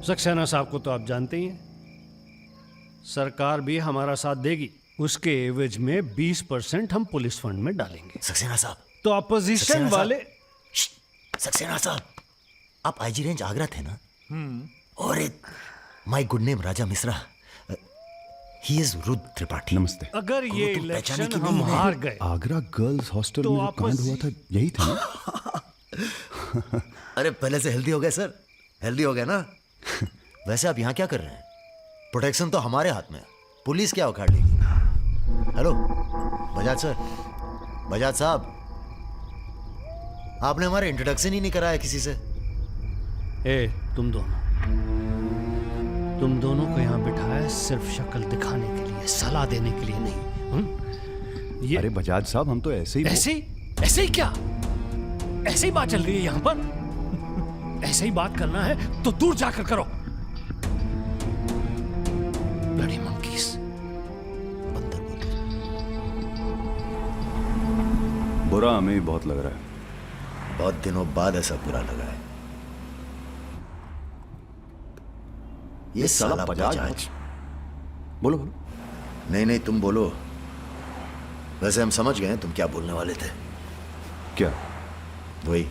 सक्सेना साहब को तो आप जानते ही हैं, सरकार भी हमारा साथ देगी। उसके एवज में 20% हम पुलिस फंड में डालेंगे। सक्सेना साहब, तो अपोजिशन वाले। सक्सेना साहब, आप आईजी रेंज आगरा थे ना? और my good name Raja Mishra, he is Rudra Tripathi. नमस्ते। अगर ये तुम पहचाने इलेक्शन की हम नहीं है? हार गए, आगरा गर्ल्स हॉस्टल तो में जो आपस- कांड हुआ था यही था ना? अरे पहले से हेल्दी हो गए सर, हेल्दी हो गए ना। वैसे आप यहाँ क्या कर रहे हैं? प्रोटेक्शन तो हमारे हाथ में है, पुलिस क्या उखाड़ लेगी? हेलो बजाज सर, बजाज साहब, आपने हमारा इंट्रोडक्शन ही नहीं कराया किसी से। तुम दोनों को यहाँ बिठाया सिर्फ शक्ल दिखाने के लिए, सलाह देने के लिए नहीं। अरे बजाज साहब, हम तो ऐसे ही ऐसे ही क्या? ऐसे ही बात चल रही है यहाँ पर। ऐसे ही बात करना है तो दूर जाकर करो। Bloody monkeys। बुरा हमें भी बहुत लग रहा है। बहुत दिनों बाद ऐसा बुरा लगा है। ये साला बजाज। बोलो। नहीं तुम बोलो। वैसे हम समझ गए तुम क्या बोलने वाले थे। क्या? वही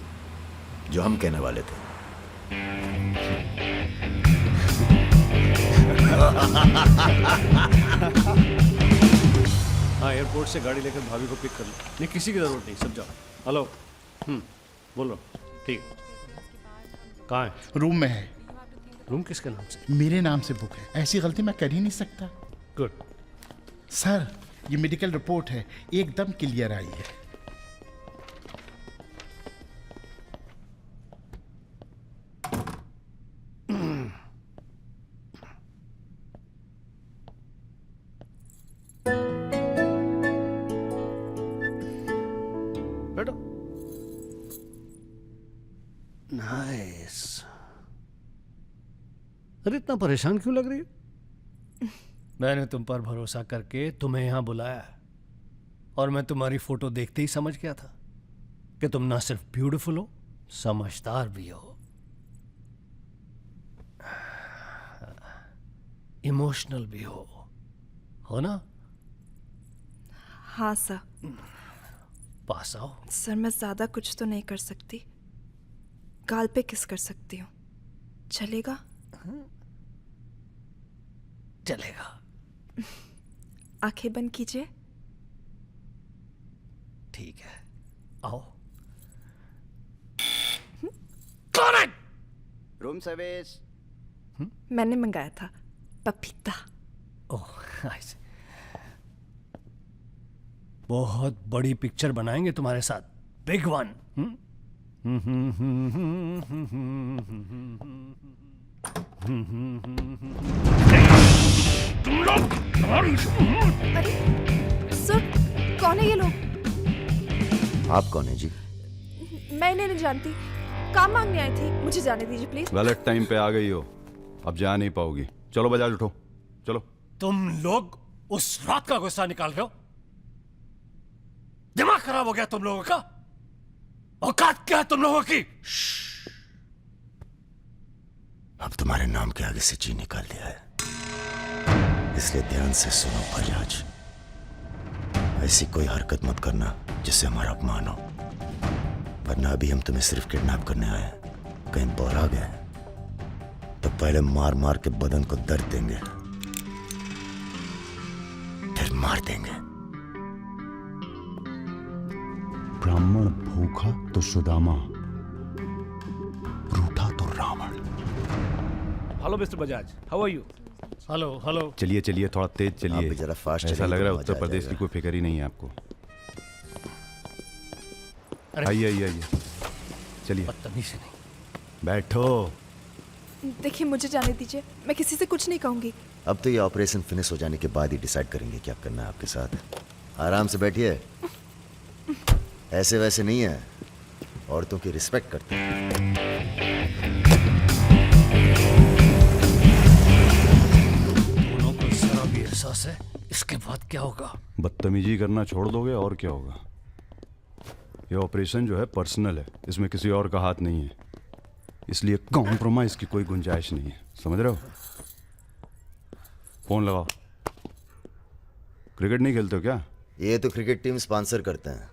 जो हम कहने वाले थे। हाँ, एयरपोर्ट से गाड़ी लेकर भाभी को पिक कर लो। नहीं, किसी की जरूरत नहीं, सब जाओ। हेलो, बोलो। ठीक, कहाँ है? रूम में है। रूम किसके नाम से? मेरे नाम से बुक है, ऐसी गलती मैं कर ही नहीं सकता। गुड। सर, ये मेडिकल रिपोर्ट है, एकदम क्लियर आई है। बैठो। नाइस। अरे इतना परेशान क्यों लग रही है? मैंने तुम पर भरोसा करके तुम्हें यहां बुलाया, और मैं तुम्हारी फोटो देखते ही समझ गया था कि तुम ना सिर्फ ब्यूटीफुल हो, समझदार भी हो, इमोशनल भी हो ना? हाँ सर। पास आओ। सर, मैं ज्यादा कुछ तो नहीं कर सकती, गाल पे किस कर सकती हूँ, चलेगा? चलेगा। आंखें बंद कीजिए। ठीक है, आओ। Room service. मैंने मंगाया था पपीता। ओह, ऐसे। बहुत बड़ी पिक्चर बनाएंगे तुम्हारे साथ, बिग वन। सर, कौन है ये लोग? आप कौन है जी? मैं इन्हें नहीं जानती, काम मांगने आई थी, मुझे जाने दीजिए प्लीज। गलत टाइम पे आ गई हो, अब जा नहीं पाओगी। चलो बजाज, उठो चलो। तुम लोग उस रात का गुस्सा निकाल रहे हो? दिमाग खराब हो गया तुम लोगों का? औकात क्या है तुम लोगों की? अब तुम्हारे नाम के आगे से जी निकाल दिया है, इसलिए ध्यान से सुनो बजाज। ऐसी कोई हरकत मत करना जिससे हमारा अपमान हो, वरना अभी हम तुम्हें सिर्फ किडनैप करने आए हैं। कहीं बौरा गए तो पहले मार मार के बदन को दर्द देंगे, फिर मार देंगे। ब्राह्मण भूखा तो सुदामा, रूठा तो Ravan. Hello mister Bajaj, how are you? Hello. चलिए चलिए, थोड़ा तेज चलिए। आप जरा फास्ट ऐसा चलिए लग रहा है तो उत्तर मजा आ प्रदेश की जाएगा। कोई फिक्र ही नहीं है आपको। आइए। चलिए। बदतमीजी नहीं। बैठो। देखिए, मुझे जाने दीजिए, मैं किसी से कुछ नहीं कहूंगी। अब तो ये ऑपरेशन फिनिश हो जाने के बाद ही डिसाइड करेंगे क्या करना है आपके साथ। आराम से बैठिए, ऐसे वैसे नहीं है, औरतों की रिस्पेक्ट करते हैं। दोनों को जरा भी एहसास है इसके बाद क्या होगा? बदतमीजी करना छोड़ दोगे और क्या होगा। ये ऑपरेशन जो है पर्सनल है, इसमें किसी और का हाथ नहीं है, इसलिए कॉम्प्रोमाइज की कोई गुंजाइश नहीं है, समझ रहे हो? फोन लगाओ। क्रिकेट नहीं खेलते हो क्या? ये तो क्रिकेट टीम स्पॉन्सर करते हैं,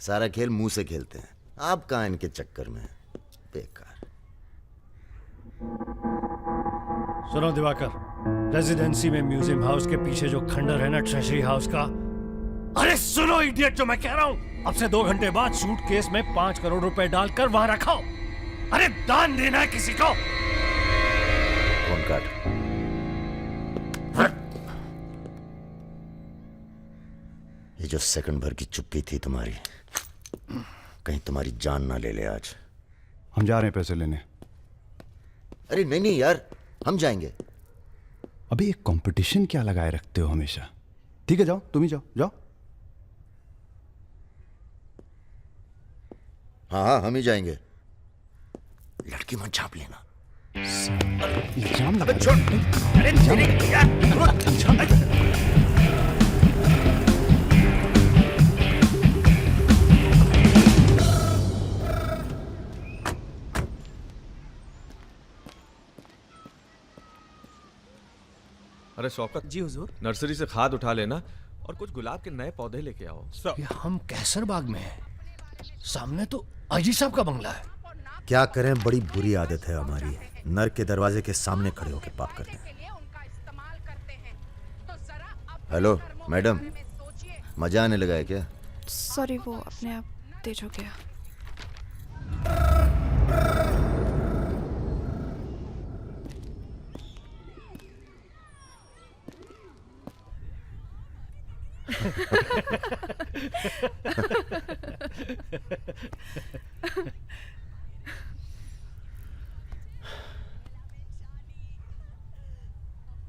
सारा खेल मुंह से खेलते हैं। आप कहाँ इनके चक्कर में, बेकार। सुनो दिवाकर, रेजिडेंसी में म्यूजियम हाउस के पीछे जो खंडर है ना ट्रेजरी हाउस का, अरे सुनो इडियट, जो मैं कह रहा हूं, अब से 2 घंटे बाद सूटकेस में 5 करोड़ रुपए डालकर वहां रखो। अरे दान देना है किसी को। फोन काट। ये जो सेकंड भर की चुप्पी थी तुम्हारी, कहीं तुम्हारी जान ना ले ले आज। हम जा रहे हैं पैसे लेने। अरे नहीं नहीं यार, हम जाएंगे। अबे एक कंपटीशन क्या लगाए रखते हो हमेशा। ठीक है जाओ, तुम ही जाओ, जाओ। हाँ हाँ हम ही जाएंगे। लड़की मत झाप लेना। इल्जाम लगा। छोड़। अरे अरे शौकत जी हुजूर। नर्सरी से खाद उठा लेना और कुछ गुलाब के नए पौधे लेके आओ। ये हम कैसर बाग में हैं, सामने तो आईजी साहब का बंगला है। क्या करें, बड़ी बुरी आदत है हमारी, नर के दरवाजे के सामने खड़े होकर पाप करते हैं। हेलो मैडम, मजा आने लगा है क्या? सॉरी, वो अपने आप तेज हो गया।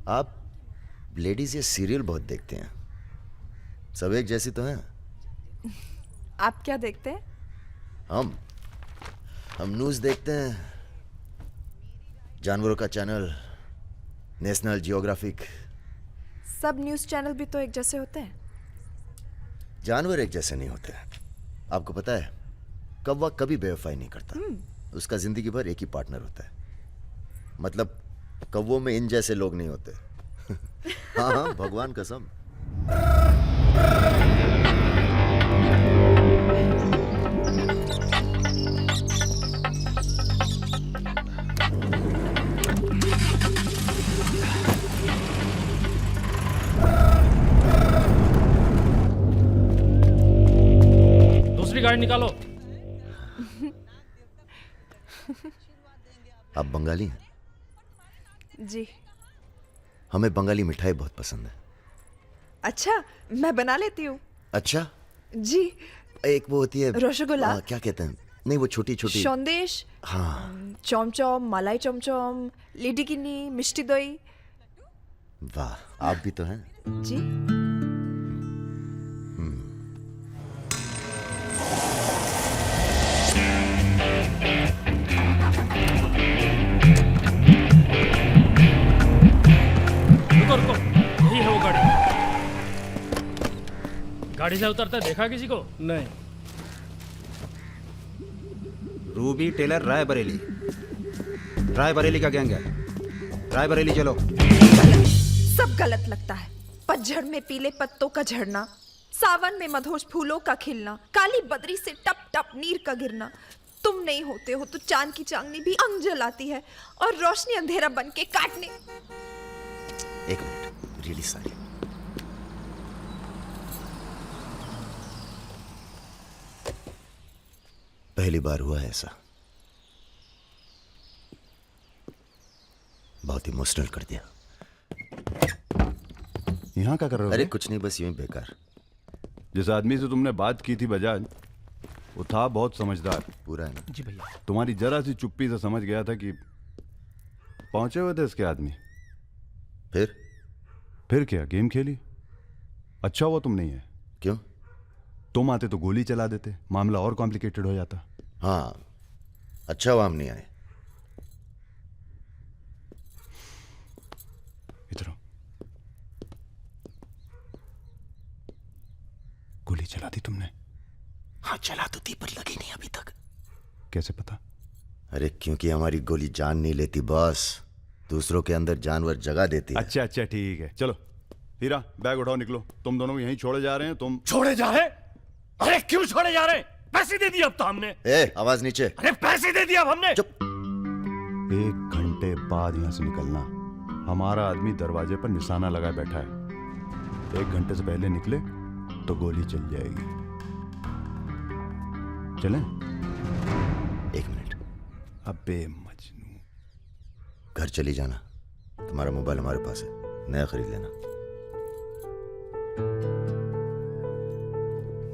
आप लेडीज ये सीरियल बहुत देखते हैं, सब एक जैसी तो हैं। आप क्या देखते हैं? हम न्यूज़ देखते हैं, जानवरों का चैनल, नेशनल जियोग्राफिक। सब न्यूज़ चैनल भी तो एक जैसे होते हैं। जानवर एक जैसे नहीं होते। आपको पता है, कौवा कभी बेवफाई नहीं करता, उसका जिंदगी भर एक ही पार्टनर होता है। मतलब कौवों में इन जैसे लोग नहीं होते। हाँ हाँ, भगवान कसम। दूसरी गाड़ी निकालो। आप बंगाली हैं? जी। हमें बंगाली मिठाई बहुत पसंद है। अच्छा, मैं बना लेती हूँ। अच्छा जी। एक वो होती है रसगुल्ला। क्या कहते हैं, नहीं वो छोटी छोटी। सौंदेश। हाँ। चमचम, मलाई चमचम, लिडिकिनी, मिष्टी दही। वाह, आप भी तो हैं। जी। रुको, यही है वो गाड़ी। गाड़ी से उतरता देखा किसी को? नहीं। रूबी टेलर रायबरेली, रायबरेली का गैंग है। रायबरेली चलो। सब गलत लगता है। पतझड़ में पीले पत्तों का झड़ना, सावन में मधोश फूलों का खिलना, काली बदरी से टप टप नीर का गिरना। तुम नहीं होते हो तो चांद की चांदनी भी अंग जलाती है और रोशनी अंधेरा बन के काटने। एक मिनट, रियली सॉरी। पहली बार हुआ है ऐसा, बहुत इमोशनल कर दिया। यहाँ क्या कर रहे हो? अरे कुछ नहीं, बस यूं ही बेकार। जिस आदमी से तुमने बात की थी बजाज, वो था बहुत समझदार। पूरा है ना? जी भैया। तुम्हारी जरा सी चुप्पी से समझ गया था कि पहुंचे हुए थे इसके आदमी। फिर क्या, गेम खेली? अच्छा हुआ तुम नहीं है। क्यों? तुम आते तो गोली चला देते, मामला और कॉम्प्लिकेटेड हो जाता। हाँ, अच्छा हुआ हम नहीं आए। इधर आओ। गोली चला दी तुमने? हाँ चला तो थी, पर लगी नहीं अभी तक। कैसे पता? अरे क्योंकि हमारी गोली जान नहीं लेती बॉस, दूसरों के अंदर जानवर जगा देती है। अच्छा अच्छा ठीक है, चलो हीरा बैग उठाओ, निकलो। तुम दोनों यहीं छोड़े जा रहे हैं। तुम छोड़े जा रहे? अरे क्यों छोड़े जा रहे? पैसे दे दिए अब तो हमने। आवाज नीचे। अरे पैसे दे दिए अब हमने। चुप। 1 घंटे बाद यहां से निकलना। हमारा आदमी दरवाजे पर निशाना लगाए बैठा है। 1 घंटे से पहले निकले तो गोली चल जाएगी। चलें? 1 मिनट। अबे मजनू, घर चली जाना, तुम्हारा मोबाइल हमारे पास है, नया खरीद लेना।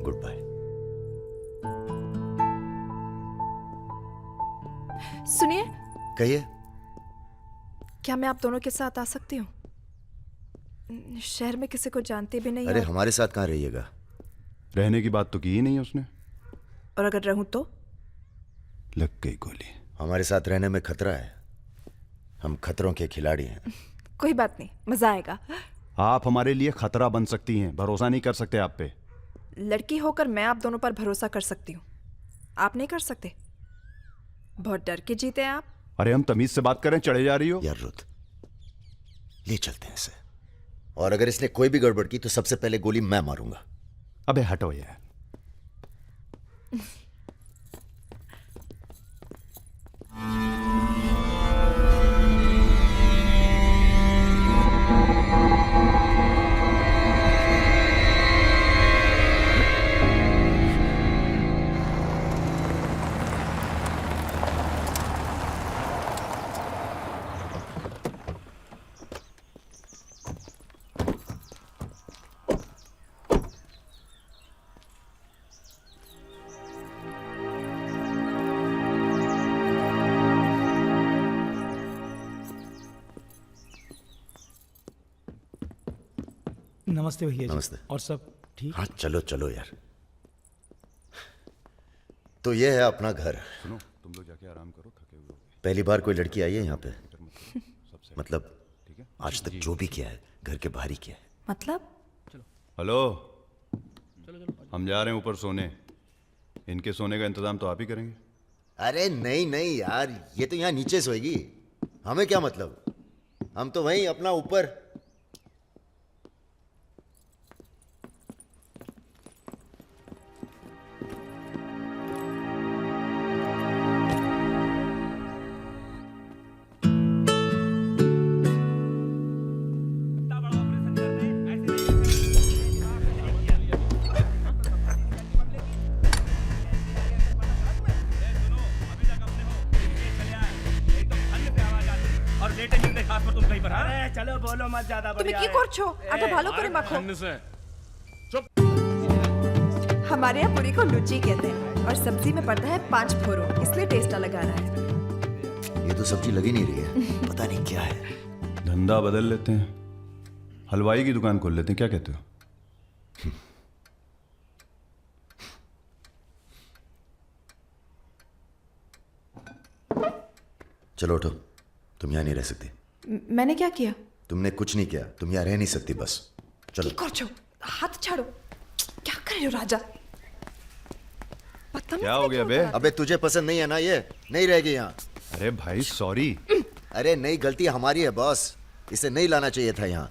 Goodbye. सुनिए। कहिए। क्या मैं आप दोनों के साथ आ सकती हूँ? शहर में किसी को जानते भी नहीं। अरे हमारे साथ कहाँ रहिएगा? रहने की बात तो की ही नहीं है उसने। और अगर रहूं तो? लग गई गोली। हमारे साथ रहने में खतरा है, हम खतरों के खिलाड़ी हैं। कोई बात नहीं, मजा आएगा। आप हमारे लिए खतरा बन सकती हैं, भरोसा नहीं कर सकते आप पे। लड़की होकर मैं आप दोनों पर भरोसा कर सकती हूँ, आप नहीं कर सकते। बहुत डर के जीते हैं आप। अरे हम तमीज से बात करें, चढ़े जा रही हो। यार रुत, ले चलते हैं इसे, और अगर इसने कोई भी गड़बड़ की तो सबसे पहले गोली मैं मारूंगा। अबे हटो यार। नमस्ते भैया जी। नमस्ते। और सब ठीक? हाँ चलो चलो यार। तो ये है अपना घर। सुनो, तुम लोग जाके आराम करो, थके हुए हो। पहली बार कोई लड़की आई है यहाँ पे? मतलब आज तक जो भी किया है घर के बाहर ही किया है। मतलब? हेलो, हम जा रहे हैं ऊपर सोने। इनके सोने का इंतजाम तो आप ही करेंगे। अरे नहीं नहीं यार, ये तो यहाँ नीचे सोएगी, हमें क्या मतलब, हम तो वहीं अपना ऊपर। चलो बोलो मत ज्यादा। তুমি কি করছো? আটা ভালো করে মাখো। हमारे यहाँ पूरी को लुची कहते हैं और सब्जी में पड़ता है 5 फोरो, इसलिए टेस्ट अलग आ रहा है। ये तो सब्जी लगी नहीं रही है, पता नहीं क्या है। धंधा बदल लेते हैं, हलवाई की दुकान खोल लेते हैं, क्या कहते हो? चलो उठो, तुम यहाँ नहीं रह सकती। मैंने क्या किया? तुमने कुछ नहीं किया, तुम यहाँ रह नहीं सकती, बस चलो। কি করছো? हाथ छाड़ो। क्या कर रहे हो राजा? क्या हो गया बे? अबे तुझे पसंद नहीं है ना, ये नहीं रहेगी यहाँ। अरे भाई सॉरी। अरे नहीं, गलती हमारी है बॉस, इसे नहीं लाना चाहिए था यहाँ।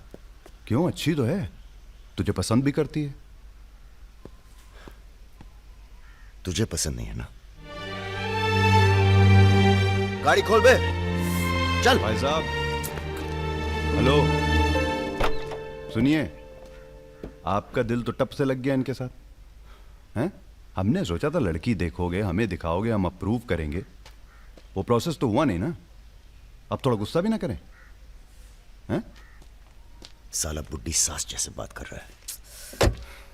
क्यों, अच्छी तो है, तुझे पसंद भी करती है। तुझे पसंद नहीं है ना? गाड़ी खोल बे, चल। भाई साहब हेलो, सुनिए, आपका दिल तो टप से लग गया इनके साथ, हैं? हमने सोचा था लड़की देखोगे, हमें दिखाओगे, हम अप्रूव करेंगे। वो प्रोसेस तो हुआ नहीं ना। अब थोड़ा गुस्सा भी ना करें, हैं? साला बुड्ढी सास जैसे बात कर रहा है।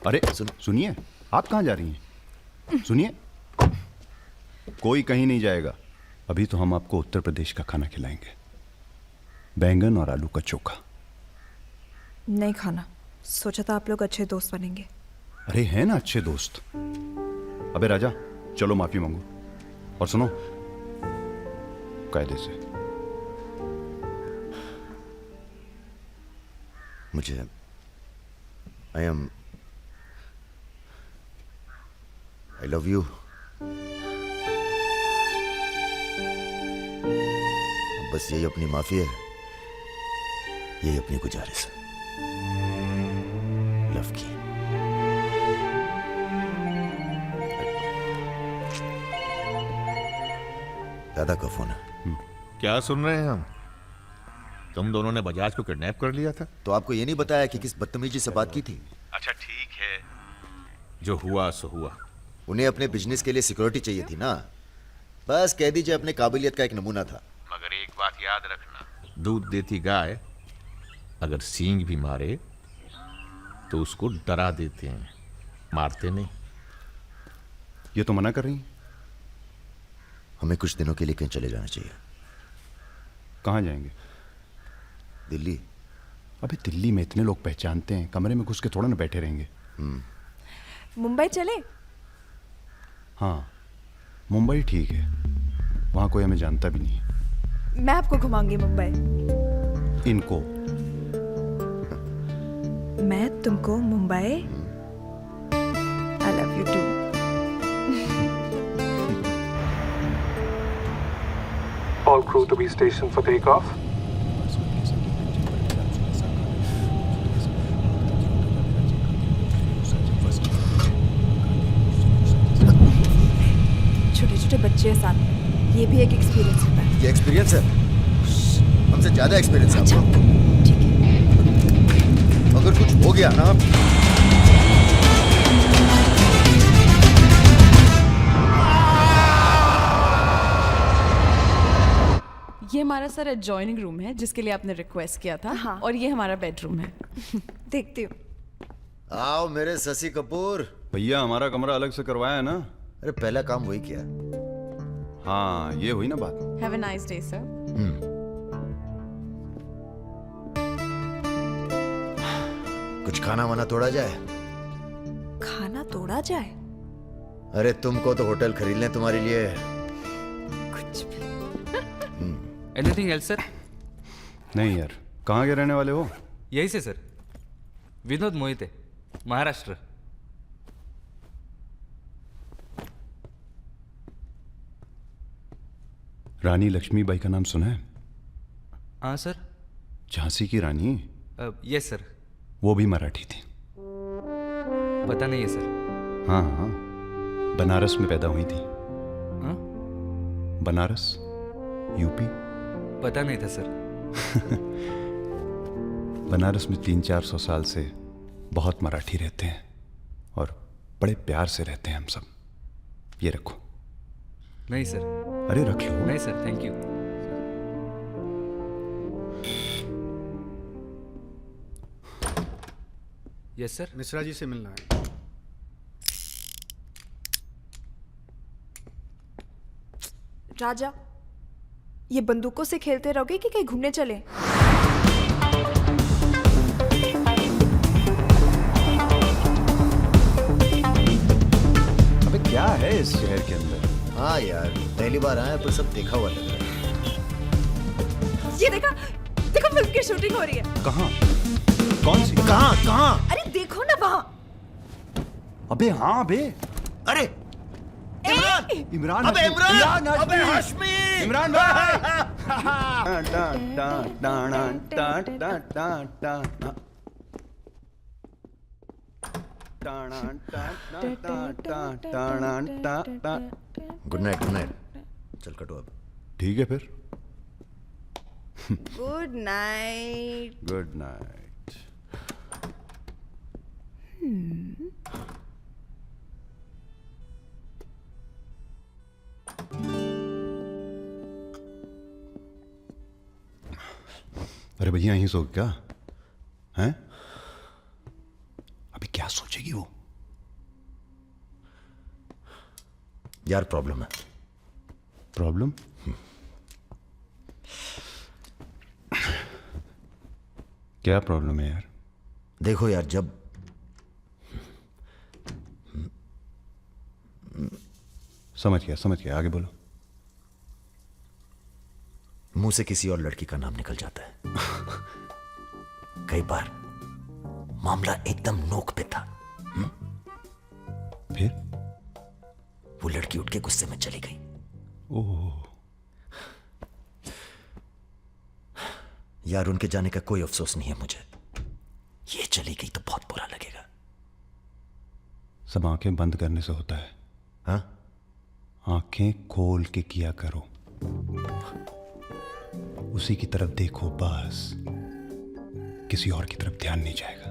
अरे सुनिए, आप कहाँ जा रही हैं? सुनिए, कोई कहीं नहीं जाएगा। अभी तो हम आपको उत्तर प्रदेश का खाना खिलाएंगे, बैंगन और आलू का चोखा। नहीं खाना, सोचा था आप लोग अच्छे दोस्त बनेंगे। अरे हैं ना अच्छे दोस्त। अबे राजा, चलो माफी मांगो। और सुनो, कायदे से। मुझे आई लव यू। बस यही अपनी माफी है, यही अपनी गुजारिश है लव की। दादा का फोन है। क्या सुन रहे हैं हम? तुम दोनों ने बजाज को किडनैप कर लिया था? तो आपको ये नहीं बताया कि किस बदतमीजी से बात की थी? अच्छा ठीक है, जो हुआ सो हुआ। उन्हें अपने बिजनेस के लिए सिक्योरिटी चाहिए थी ना, बस कह दीजिए अपने काबिलियत का एक नमूना था। मगर एक बात याद रखना, दूध देती गाय अगर सींग भी मारे तो उसको डरा देते हैं, मारते नहीं। ये तो मना कर रही हैं। हमें कुछ दिनों के लिए कहीं चले जाना चाहिए। कहाँ जाएंगे? दिल्ली। अबे दिल्ली में इतने लोग पहचानते हैं, कमरे में घुस के थोड़ा ना बैठे रहेंगे। मुंबई चले? हाँ, मुंबई ठीक है, वहाँ कोई हमें जानता भी नहीं है। मैं आपको घुमाऊंगी मुंबई। इनको? मैं तुमको Mumbai. I love you too. All crew to be stationed for takeoff. छोटे छोटे बच्चे हैं साथ में, ये भी एक एक्सपीरियंस होता है। ये एक्सपीरियंस है? हमसे ज्यादा एक्सपीरियंस है आपको। ठीक है। अगर कुछ हो गया ना, ये हमारा सर एडजॉइनिंग रूम है जिसके लिए आपने रिक्वेस्ट किया था। हाँ। और ये हमारा बेडरूम है। देखती हूँ। आओ मेरे शशि कपूर। भैया हमारा कमरा अलग से करवाया है ना? अरे पहला काम वही किया। हाँ, ये हुई ना बात। Have a nice day sir. कुछ खाना वाना तोड़ा जाए? खाना तोड़ा जाए? अरे तुमको तो होटल खरीद लें तुम्हारे लिए। कुछ भी। Anything else sir? नहीं यार, कहाँ के रहने वाले हो? यही से सर, विनोद मोहिते, महाराष्ट्र। रानी लक्ष्मीबाई का नाम सुना है? हाँ सर। झांसी की रानी? Yes sir. वो भी मराठी थी। पता नहीं है सर। हाँ हाँ, बनारस में पैदा हुई थी। हाँ? बनारस, यूपी। पता नहीं था सर। बनारस में 300-400 साल से बहुत मराठी रहते हैं और बड़े प्यार से रहते हैं हम सब। ये रखो। नहीं सर। अरे रख लो। नहीं sir, thank you. Yes sir. Mishra ji से मिलना है। राजा, ये बंदूकों से खेलते रहोगे कि कहीं घूमने चले? अबे क्या है इस शहर के अंदर? हाँ यार, पहली बार आया पर सब देखा हुआ लग रहा है। ये देखा, देखो फिल्म की शूटिंग हो रही है। कहाँ? कौन सी? कहाँ? अरे देखो ना वहाँ। अबे हाँ बे। अरे इमरान। अबे इमरान, अबे हाशमी, इमरान भाई। Good night, good night. चल कटो अब। ठीक है फिर। Good night. Good night. अरे भैया यहीं सो क्या हैं? अभी क्या सोचेगी वो? यार प्रॉब्लम है। प्रॉब्लम? क्या प्रॉब्लम है यार? देखो यार, जब समझ गया, आगे बोलो। मुंह से किसी और लड़की का नाम निकल जाता है। कई बार मामला एकदम नोक पे था। फिर वो लड़की उठ के गुस्से में चली गई। ओह यार, उनके जाने का कोई अफसोस नहीं है मुझे। ये चली गई तो बहुत बुरा लगेगा। सब आंखें बंद करने से होता है। हाँ? आंखें खोल के किया करो, उसी की तरफ देखो बस, किसी और की तरफ ध्यान नहीं जाएगा।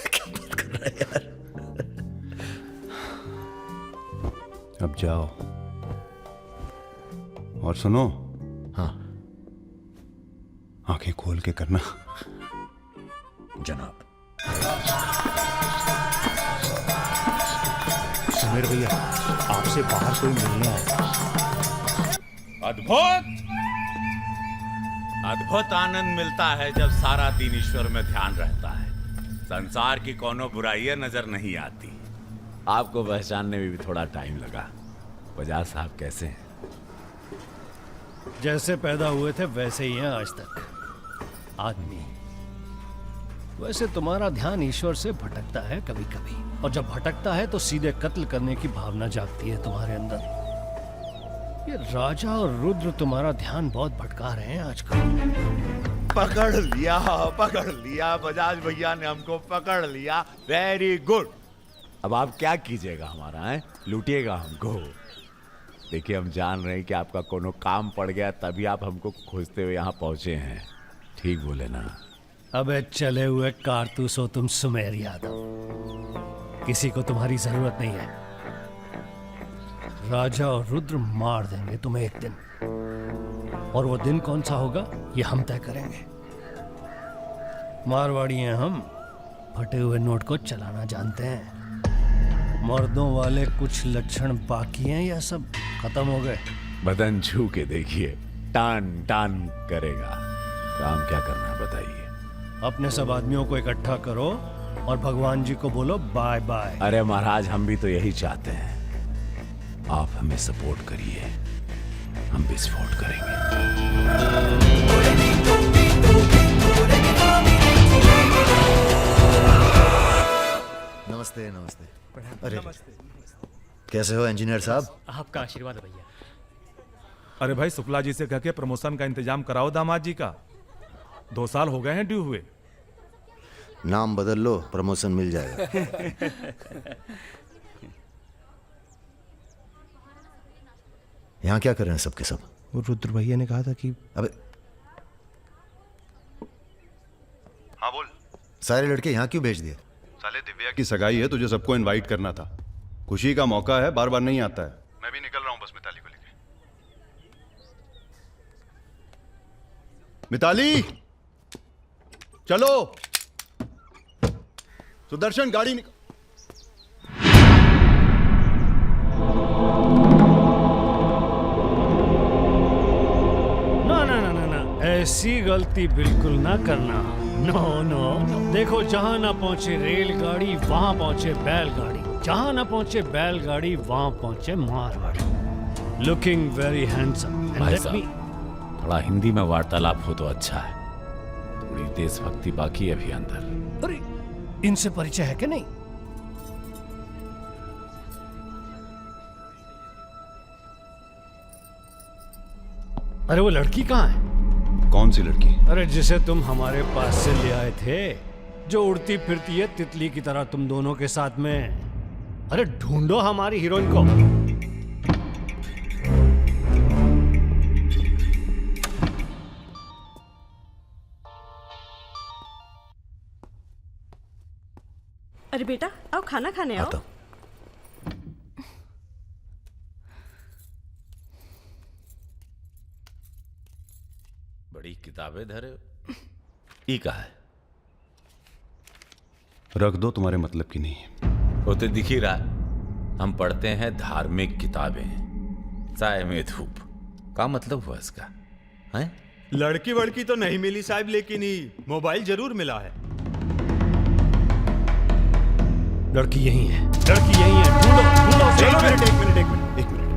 क्या बात कर रहा है यार? अब जाओ और सुनो। हाँ, आंखें खोल के करना। जनाब। समीर भैया, आपसे बाहर कोई मिलने आया। अद्भुत आनंद मिलता है जब सारा दिन ईश्वर में ध्यान रहता है। संसार की कोनो बुराइयां नजर नहीं आती। आपको पहचानने में भी थोड़ा टाइम लगा। बजाज साहब कैसे हैं? जैसे पैदा हुए थे वैसे ही हैं आज तक। आदमी। वैसे तुम्हारा ध्यान ईश्वर से भटकता है कभी कभी, और जब भटकता है तो सीधे कत्ल करने की भावना जागती है तुम्हारे अंदर। ये राजा और रुद्र तुम्हारा ध्यान बहुत भटका रहे हैं आजकल। पकड़ लिया बजाज भैया ने हमको पकड़ लिया। Very good. अब आप क्या कीजिएगा हमारा है? लूटिएगा हमको। देखिए, हम जान रहे हैं कि आपका कोनो काम पड़ गया, तभी आप हमको खोजते हुए यहाँ पहुंचे हैं। ठीक बोले ना? अबे चले हुए कारतूस हो तुम सुमेर यादव। किसी को तुम्हारी जरूरत नहीं है। राजा और रुद्र मार देंगे तुम्हें एक दिन, और वो दिन कौन सा होगा ये हम तय करेंगे। मारवाड़ी हैं हम, फटे हुए नोट को चलाना जानते हैं। मर्दों वाले कुछ लक्षण बाकी हैं या सब खत्म हो गए? बदन छू के देखिए, टान टान करेगा। काम क्या करना है बताइए? अपने सब आदमियों को इकट्ठा करो और भगवान जी को बोलो बाय बाय। अरे महाराज, हम भी तो यही चाहते हैं। आप हमें सपोर्ट करिए, हम विस्फोट करेंगे। नमस्ते नमस्ते। अरे कैसे हो इंजीनियर साहब? आपका आशीर्वाद है भैया। अरे भाई, शुक्ला जी से कह के प्रमोशन का इंतजाम कराओ दामाद जी का। 2 साल हो गए हैं ड्यू हुए। नाम बदल लो, प्रमोशन मिल जाएगा। यहाँ क्या कर रहे हैं सबके सब? वो रुद्र भैया ने कहा था कि अबे हाँ बोल। सारे लड़के यहाँ क्यों भेज दिए? साले दिव्या की सगाई है, तुझे सबको इनवाइट करना था। खुशी का मौका है, बार बार नहीं आता है। मैं भी निकल रहा हूँ बस मिताली को लेके। मिताली चलो। सुदर्शन गाड़ी निकल। ना, ऐसी गलती बिल्कुल ना करना। नो। देखो, जहां ना पहुंचे रेलगाड़ी वहां पहुंचे बैलगाड़ी, जहां ना पहुंचे बैलगाड़ी वहां पहुंचे मारवाड़ी। Looking very handsome. भाई साहब, थोड़ा हिंदी में वार्तालाप हो तो अच्छा है। थोड़ी देशभक्ति बाकी है अभी अंदर। अरे, इनसे परिचय है कि नहीं? अरे वो लड़की कहाँ है? कौन सी लड़की? अरे जिसे तुम हमारे पास से ले आए थे, जो उड़ती फिरती है तितली की तरह तुम दोनों के साथ में। अरे ढूंढो हमारी हीरोइन को। अरे बेटा, आओ खाना खाने आओ। बड़ी किताबें धरे ई का है? रख दो, तुम्हारे मतलब की नहीं है। वो तो दिख ही रहा। हम पढ़ते हैं धार्मिक किताबें, चाय में धूप। का मतलब हुआ इसका? हैं? लड़की वड़की तो नहीं मिली साहब, लेकिन ही मोबाइल जरूर मिला है। लड़की यही है, लड़की यही है। ढूंढो ढूंढो। एक मिनट।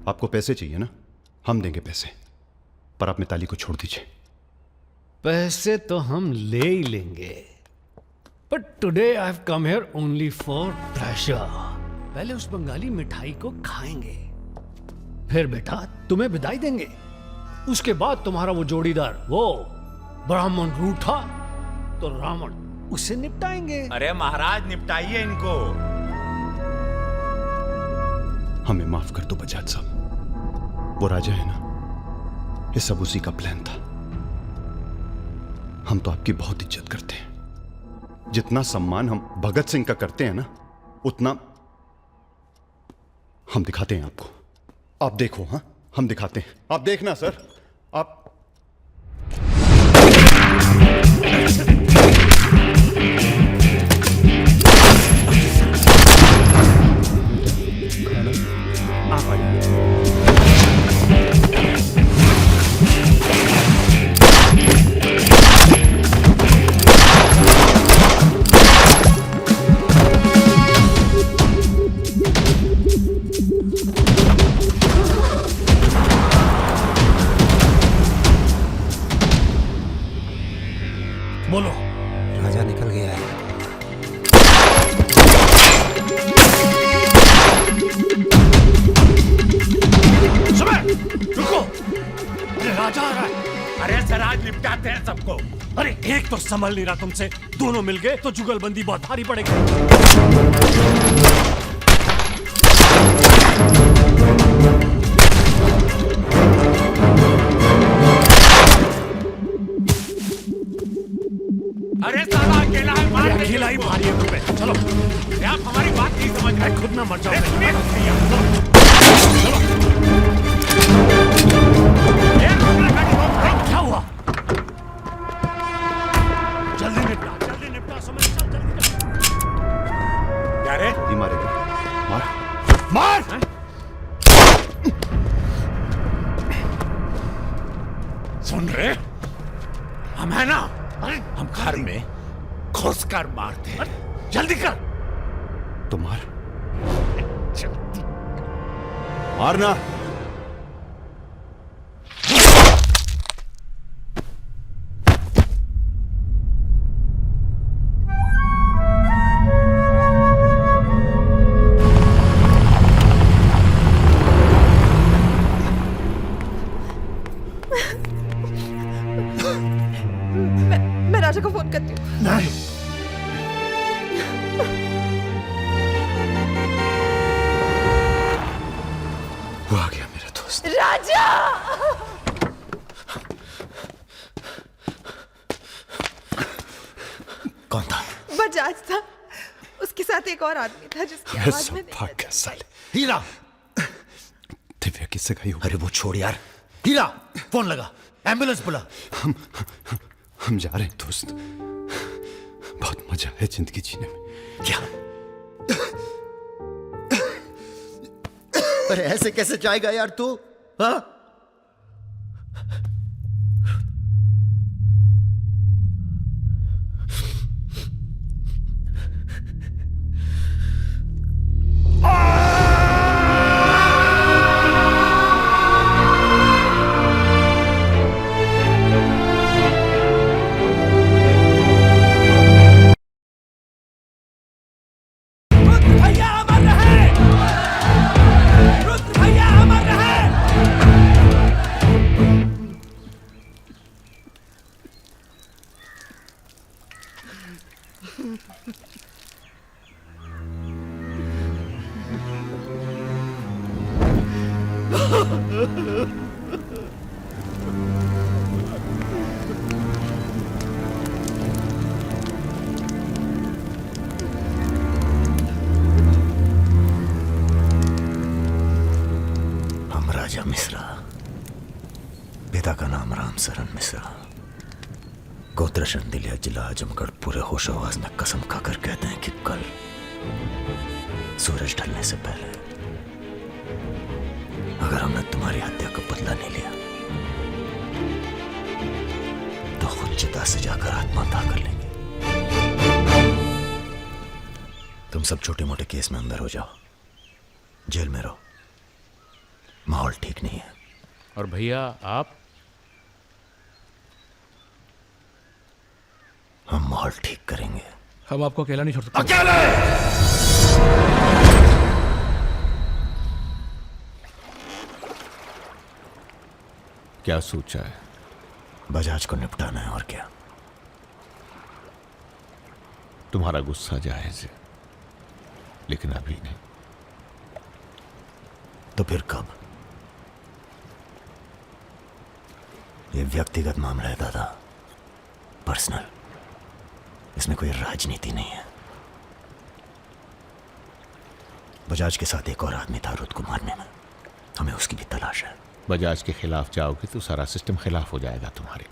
आपको पैसे चाहिए ना? हम देंगे पैसे, पर आप मिताली को छोड़ दीजिए। पैसे तो हम ले ही लेंगे, but today I have come here only for pleasure. पहले उस बंगाली मिठाई को खाएंगे, फिर बेटा तुम्हें विदाई देंगे। उसके बाद तुम्हारा वो जोड़ीदार, वो ब्राह्मण रूठा तो रावण, उसे निपटाएंगे। अरे महाराज निपटाइए इनको। हमें माफ कर दो बजाज साहब, वो राजा है ना, ये सब उसी का प्लान था। हम तो आपकी बहुत इज्जत करते हैं। जितना सम्मान हम भगत सिंह का करते हैं ना, उतना हम दिखाते हैं आपको। आप देखो, हाँ हम दिखाते हैं, आप देखना सर। आप बोलो। राजा निकल गया है। सुबह रुको, अरे राजा आ रहा है। अरे सर आज निपटाते हैं सबको। अरे एक तो संभल नहीं रहा तुमसे, दोनों मिल गए तो जुगलबंदी बहुत भारी पड़ेगी। अरे साला अकेला है, मार देंगे अकेला ही उसको। मारिए तुम पे। चलो अरे आप हमारी बात नहीं समझ रहे। खुद ना मर जाओ। अरे सुनिए तो भैया। क्या हुआ? जल्दी निपटा समझ। चल जल्दी। क्या रे? नहीं मारेगा, मार मार। सुन रहे, हम है ना, हम घर में घुस कर मारते हैं। जल्दी कर। तो मार, मारना। मैं राजा को फोन करती हूँ। नहीं, वो आ गया मेरा दोस्त। राजा! कौन था? बजाज था, उसके साथ एक और आदमी था जिसकी आवाज में नहीं भाग गया साले। हीरा, दिव्या किससे गई हो? अरे वो छोड़ यार। हीरा, फोन लगा, एम्बुलेंस बुला। हम जा रहे हैं दोस्त, बहुत मजा है जिंदगी जीने में। क्या? अरे ऐसे कैसे जाएगा यार तू? हाँ? हम राजा मिश्रा, पिता का नाम राम सरन मिश्रा, गोत्र शंदिलिया, जिला आजमगढ़, पूरे होश आवाज में कसम खाकर कहते हैं कि कल सूरज ढलने से पहले अगर हमने तुम्हारी हत्या का बदला नहीं लिया तो खुद चिता से जाकर आत्महत्या कर लेंगे। तुम सब छोटे मोटे केस में अंदर हो जाओ, जेल में रहो, माहौल ठीक नहीं है। और भैया आप? हम माहौल ठीक करेंगे। हम आपको अकेला नहीं छोड़ सकते। अकेले! क्या सोचा है? बजाज को निपटाना है, और क्या। तुम्हारा गुस्सा जायज है, लेकिन अभी नहीं। तो फिर कब? ये व्यक्तिगत मामला है दादा, पर्सनल। इसमें कोई राजनीति नहीं है। बजाज के साथ एक और आदमी था रुद को मारने में, हमें उसकी भी तलाश है। बजाज के खिलाफ जाओगे तो सारा सिस्टम खिलाफ हो जाएगा तुम्हारे।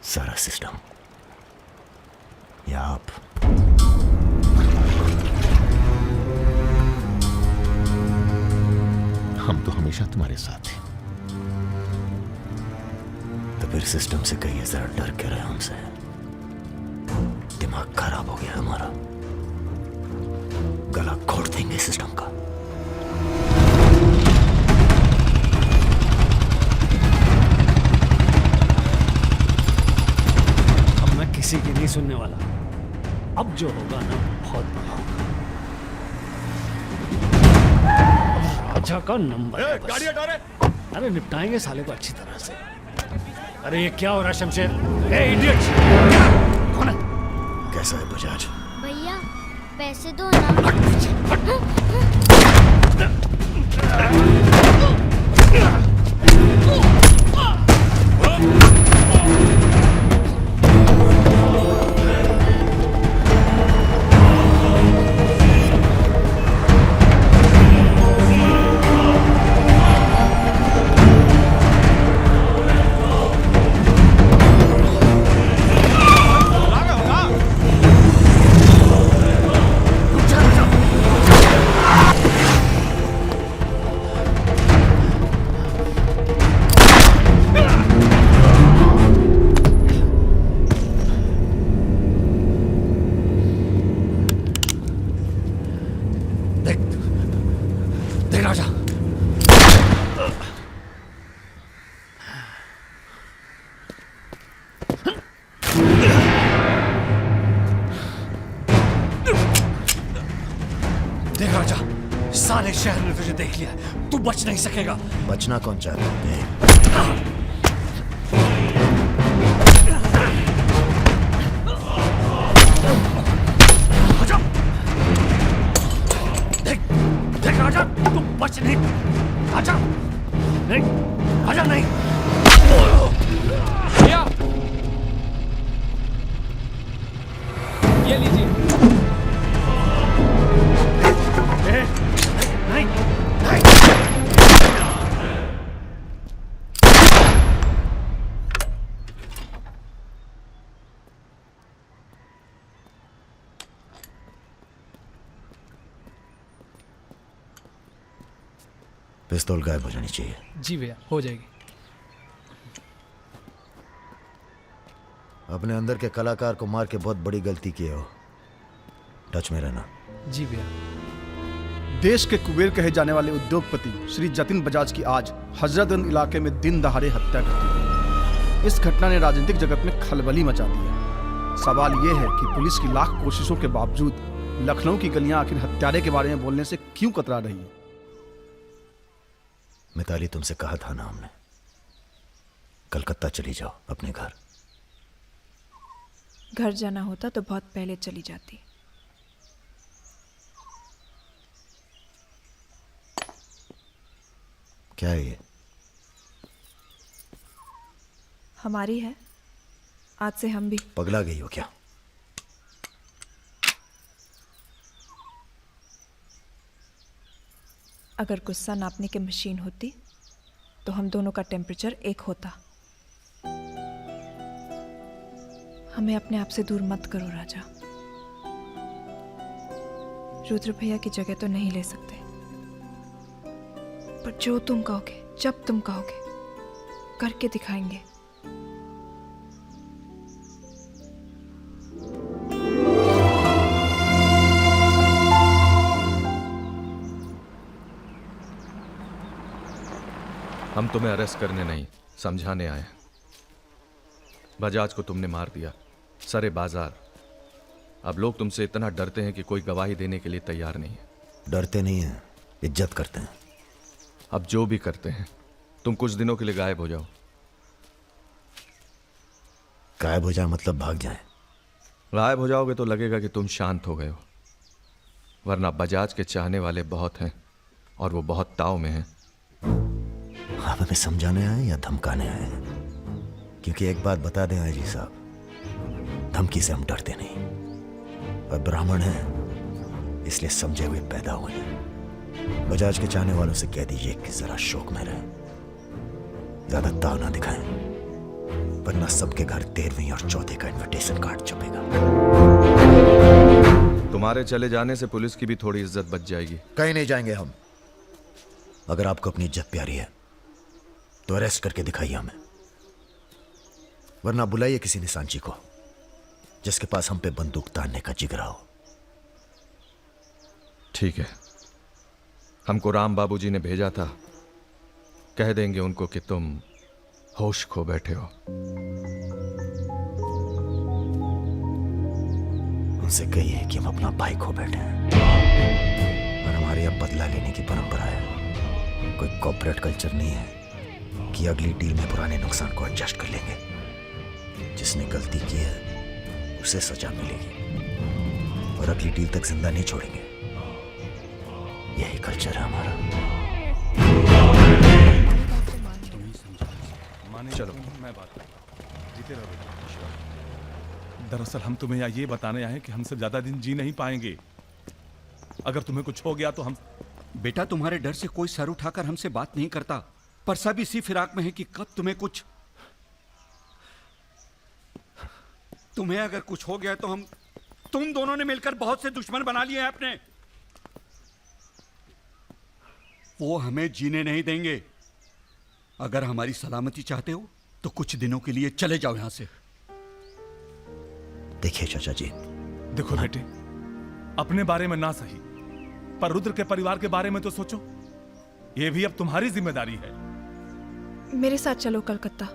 सारा सिस्टम या आप? हम तो हमेशा तुम्हारे साथ हैं। तो फिर सिस्टम से कहिए जरा डर के रहे हमसे। दिमाग खराब हो गया हमारा, गला घोट देंगे सिस्टम का। अब मैं किसी की नहीं सुनने वाला। अब जो होगा ना बहुत बड़ा होगा। राजा का नंबर है बस। गाड़ी हटा रे। अरे निपटाएंगे साले को अच्छी तरह से। अरे ये क्या हो रहा है शमशेर? ए इडियट! कौन है? कैसा है बजाज? भैया पैसे दो ना। देख राजा, देख राजा, सारे शहर ने तुझे देख लिया, तू बच नहीं सकेगा। बचना कौन चाहता है? देख राजा, तू बच नहीं। आजा नहीं, आजा नहीं। भैया ये लीजिए। नहीं, नहीं। पिस्तौल गायब हो जानी चाहिए। जी भैया, हो जाएगी। अपने अंदर के कलाकार को मार के बहुत बड़ी गलती की हो, टच में रहना। जी भैया। देश के कुबेर कहे जाने वाले उद्योगपति श्री जतिन बजाज की आज हजरतगंज इलाके में दिन दहाड़े हत्या कर दी गई। इस घटना ने राजनीतिक जगत में खलबली मचा दी है। सवाल यह है कि पुलिस की लाख कोशिशों के बावजूद लखनऊ की गलियां आखिर हत्यारे के बारे में बोलने से क्यों कतरा रही है? मिताली, तुमसे कहा था ना हमने, कलकत्ता चली जाओ अपने घर। घर जाना होता तो बहुत पहले चली जाती। क्या है ये? हमारी है, आज से हम भी। पगला गई हो क्या? अगर गुस्सा नापने की मशीन होती तो हम दोनों का टेम्परेचर एक होता। हमें अपने आप से दूर मत करो राजा। रुद्र भैया की जगह तो नहीं ले सकते, पर जो तुम कहोगे, जब तुम कहोगे, करके दिखाएंगे। हम तुम्हें अरेस्ट करने नहीं, समझाने आए। बजाज को तुमने मार दिया, सरे बाजार। अब लोग तुमसे इतना डरते हैं कि कोई गवाही देने के लिए तैयार नहीं है। डरते नहीं हैं, इज्जत करते हैं। अब जो भी करते हैं, तुम कुछ दिनों के लिए गायब हो जाओ। गायब हो जाए मतलब भाग जाए? गायब हो जाओगे तो लगेगा कि तुम शांत हो गए हो, वरना बजाज के चाहने वाले बहुत हैं और वो बहुत ताव में हैं। आप हमें समझाने आए या धमकाने आए हैं? क्योंकि एक बात बता दें आईजी साहब, धमकी से हम डरते नहीं, और ब्राह्मण हैं इसलिए समझे हुए पैदा हुए हैं। बजाज के चाहने वालों से कह दीजिए कि जरा शौक में रहें, ज्यादा ताव ना दिखाएं, वरना सबके घर 13वीं और 14 का इनविटेशन कार्ड छपेगा। तुम्हारे चले जाने से पुलिस की भी थोड़ी इज्जत बच जाएगी। कहीं नहीं जाएंगे हम। अगर आपको अपनी इज्जत प्यारी है तो अरेस्ट करके दिखाइए हमें, वरना बुलाइए किसी निशानची को जिसके पास हम पे बंदूक तानने का जिगरा हो। ठीक है, हमको राम बाबूजी ने भेजा था, कह देंगे उनको कि तुम होश खो बैठे हो। उनसे कहिए कि हम अपना भाई खो बैठे हैं, और हमारी अब बदला लेने की परंपरा है। कोई कॉर्पोरेट कल्चर नहीं है कि अगली डील में पुराने नुकसान को एडजस्ट कर लेंगे। जिसने गलती की है उसे सजा मिलेगी, और अगली डील तक जिंदा नहीं छोड़ेंगे। यही कल्चर है हमारा। चलो मैं बात जीते रहो। दरअसल हम तुम्हें ये बताने आए हैं कि हमसे ज्यादा दिन जी नहीं पाएंगे। अगर तुम्हें कुछ हो गया तो हम। बेटा, तुम्हारे डर से कोई सर उठाकर हमसे बात नहीं करता, पर सब इसी फिराक में है कि कब तुम्हें अगर कुछ हो गया तो तुम दोनों ने मिलकर बहुत से दुश्मन बना लिए हैं अपने। वो हमें जीने नहीं देंगे। अगर हमारी सलामती चाहते हो तो कुछ दिनों के लिए चले जाओ यहां से। देखिए चाचा जी, देखो बेटे, अपने बारे में ना सही, पर रुद्र के परिवार के बारे में तो सोचो। ये भी अब तुम्हारी जिम्मेदारी है। मेरे साथ चलो कलकत्ता।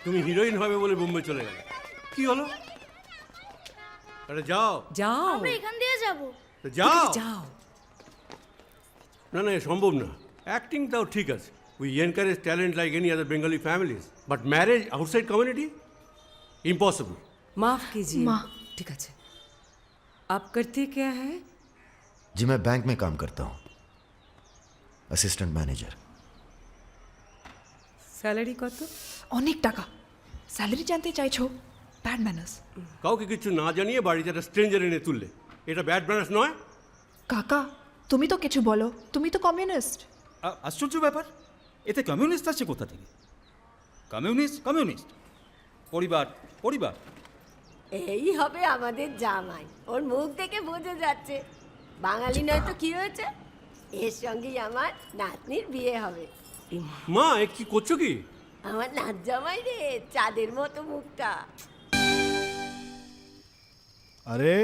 তুমি হিরোইন হবে বলে বোম্বে চলে গেলে, কি হলো? আরে যাও যাও, আমরা এখান দিয়ে যাব। যাও যাও। না না, সম্ভব না। অ্যাক্টিংটাও ঠিক আছে, we encourage talent like any other Bengali families, but marriage outside community impossible. माफ कीजिए। ठीक है। आप करते क्या है? जी मैं बैंक में काम करता हूँ, असिस्टेंट मैनेजर। স্যালারি কত? অনেক টাকা। স্যালারি জানতে চাইছো? Bad manners. কাউকে কিছু না জানিয়ে বাড়িতে একটা স্ট্রেঞ্জার এনে তুললে, এটা ব্যাড ম্যানার্স নয়? কাকা তুমি তো কিছু বলো, তুমি তো কমিউনিস্ট। আশ্চর্য ব্যাপার, এতে কমিউনিস্ট আছে কোথা থেকে? কমিউনিস্ট পরিবার পরিবার। এই হবে আমাদের জামাই, ওর মুখ থেকে বোঝা যাচ্ছে বাঙালি নয় তো কি হয়েছে। এর সঙ্গেই আমার নাতনির বিয়ে হবে। মা এ কি করছো কি? আমার নাত জামাই রে, চাঁদের মতো মুখটা। अरे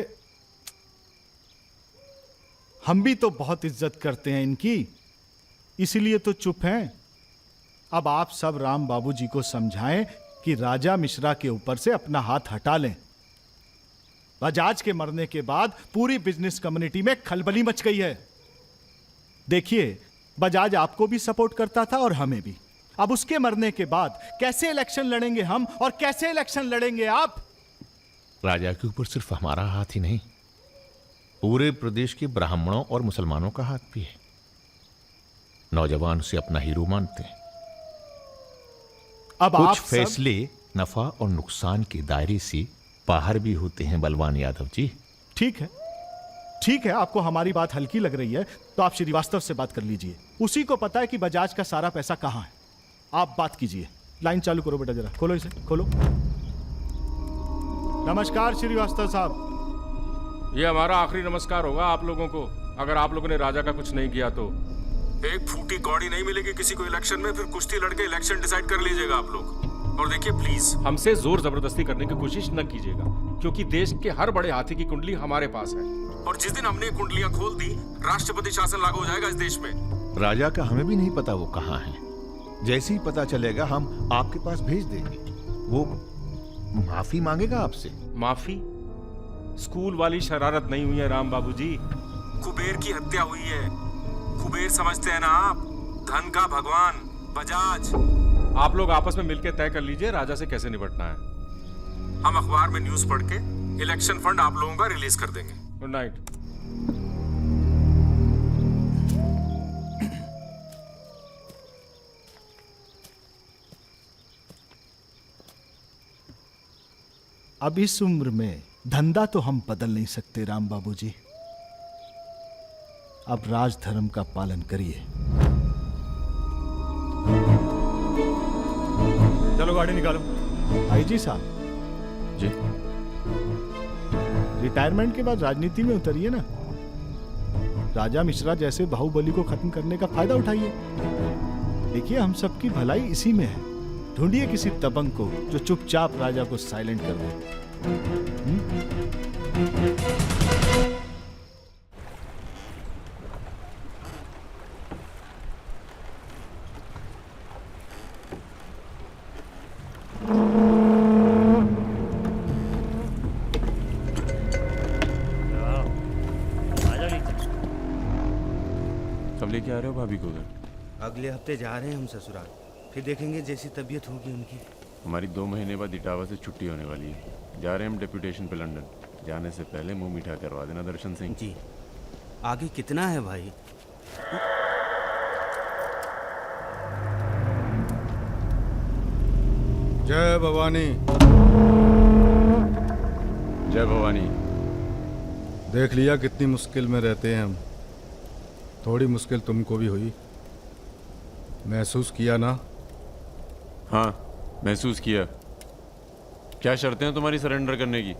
हम भी तो बहुत इज्जत करते हैं इनकी, इसीलिए तो चुप हैं। अब आप सब राम बाबूजी को समझाएं कि राजा मिश्रा के ऊपर से अपना हाथ हटा लें। बजाज के मरने के बाद पूरी बिजनेस कम्युनिटी में खलबली मच गई है। देखिए, बजाज आपको भी सपोर्ट करता था और हमें भी। अब उसके मरने के बाद कैसे इलेक्शन लड़ेंगे हम, और कैसे इलेक्शन लड़ेंगे आप? राजा के ऊपर सिर्फ हमारा हाथ ही नहीं, पूरे प्रदेश के ब्राह्मणों और मुसलमानों का हाथ भी है। नौजवान उसे अपना हीरो मानते हैं। अब कुछ आप फैसले नफा और नुकसान के दायरे से बाहर भी होते हैं बलवान यादव जी। ठीक है, आपको हमारी बात हल्की लग रही है तो आप श्रीवास्तव से बात कर लीजिए। उसी को पता है कि बजाज का सारा पैसा कहां है। आप बात कीजिए। लाइन चालू करो बेटा, जरा खोलो इसे, खोलो। नमस्कार श्रीवास्तव साहब। ये हमारा आखिरी नमस्कार होगा आप लोगों को, अगर आप लोगों ने राजा का कुछ नहीं किया तो। एक फूटी कौड़ी नहीं मिलेगी किसी को इलेक्शन में, फिर कुश्ती लड़के इलेक्शन डिसाइड कर लीजिएगा आप लोग। और देखिए प्लीज, हमसे जोर जबरदस्ती करने की कोशिश न कीजिएगा। क्योंकि देश के हर बड़े हाथी की कुंडली हमारे पास है, और जिस दिन हमने कुंडलियां खोल दी, राष्ट्रपति शासन लागू हो जाएगा इस देश में। राजा का हमें भी नहीं पता वो कहाँ है। जैसे ही पता चलेगा हम आपके पास भेज देंगे। वो माफी मांगेगा आपसे। माफी? स्कूल वाली शरारत नहीं हुई है राम बाबूजी, कुबेर की हत्या हुई है। कुबेर समझते हैं ना आप, धन का भगवान बजाज। आप लोग आपस में मिलकर तय कर लीजिए राजा से कैसे निपटना है। हम अखबार में न्यूज पढ़ के इलेक्शन फंड आप लोगों का रिलीज कर देंगे। Good night. अब इस उम्र में धंधा तो हम बदल नहीं सकते राम बाबूजी। अब राजधर्म का पालन करिए। चलो गाड़ी निकालो। आईजी साहब जी, रिटायरमेंट के बाद राजनीति में उतरिए ना। राजा मिश्रा जैसे बाहुबली को खत्म करने का फायदा उठाइए। देखिए हम सबकी भलाई इसी में है। ढूंढिए किसी दबंग को जो चुपचाप राजा को साइलेंट कर दे। कब लेके आ रहे हो भाभी को घर? अगले हफ्ते जा रहे हैं हम ससुराल, फिर देखेंगे जैसी तबीयत होगी उनकी। हमारी 2 महीने बाद इटावा से छुट्टी होने वाली है। जा रहे हैं हम डेप्यूटेशन पे लंदन। जाने से पहले मुंह मीठा करवा देना दर्शन सिंह जी। आगे कितना है भाई? जय भवानी। जय भवानी। देख लिया कितनी मुश्किल में रहते हैं हम। थोड़ी मुश्किल तुमको भी हुई, महसूस किया ना? हाँ महसूस किया। क्या शर्तें हैं तुम्हारी सरेंडर करने की?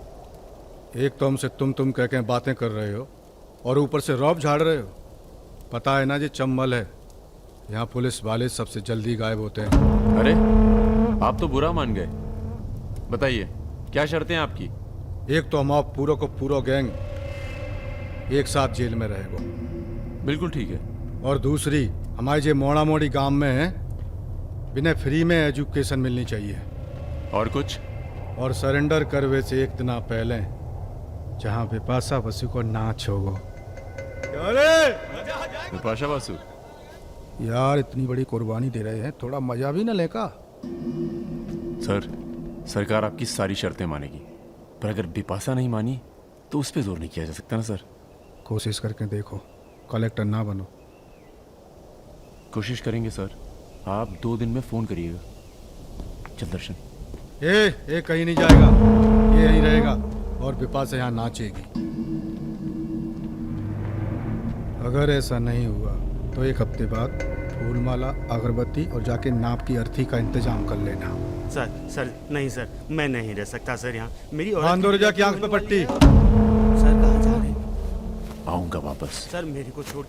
एक तो हमसे तुम कह के बातें कर रहे हो और ऊपर से रौब झाड़ रहे हो। पता है ना ये चंबल है, यहाँ पुलिस वाले सबसे जल्दी गायब होते हैं। अरे आप तो बुरा मान गए। बताइए क्या शर्तें हैं आपकी? एक तो हम आप पूरा को पूरा गैंग एक साथ जेल में रहेगा। बिल्कुल ठीक है। और दूसरी, हमारे जो मोड़ा मोड़ी गांव में है, बिना फ्री में एजुकेशन मिलनी चाहिए। और कुछ? और सरेंडर करवे से एक दिन पहले जहाँ बिपाशा बसु को नाच होगा। बिपाशा बसु यार इतनी बड़ी कुर्बानी दे रहे हैं, थोड़ा मजा भी न लेगा? सर, सरकार आपकी सारी शर्तें मानेगी, पर अगर बिपाशा नहीं मानी तो उस पर जोर नहीं किया जा सकता ना सर। कोशिश करके देखो, कलेक्टर ना बनो। कोशिश करेंगे सर। आप 2 दिन में फोन करिएगा। चल दर्शन। ए कहीं नहीं जाएगा, ये यहीं रहेगा और बिपाशा यहाँ नाचेगी। अगर ऐसा नहीं हुआ तो 1 हफ्ते बाद फूलमाला, अगरबत्ती और जाके नाप की अर्थी का इंतजाम कर लेना। सर नहीं सर, मैं नहीं रह सकता सर यहाँ। मेरी बांदोरजा की आंख पे पट्टी। सर कहाँ जा रहे हैं? आऊंगा वापस। सर मेरे को छोड़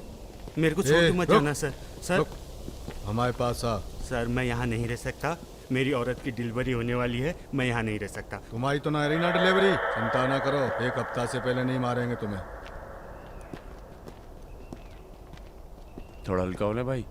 के मत जाना सर। सर हमारे पास आ। सर मैं यहाँ नहीं रह सकता, मेरी औरत की डिलीवरी होने वाली है, मैं यहाँ नहीं रह सकता। तुम्हारी तो ना रही ना डिलीवरी, चिंता ना करो, 1 हफ्ता से पहले नहीं मारेंगे तुम्हें। थोड़ा हल्का हो ले भाई।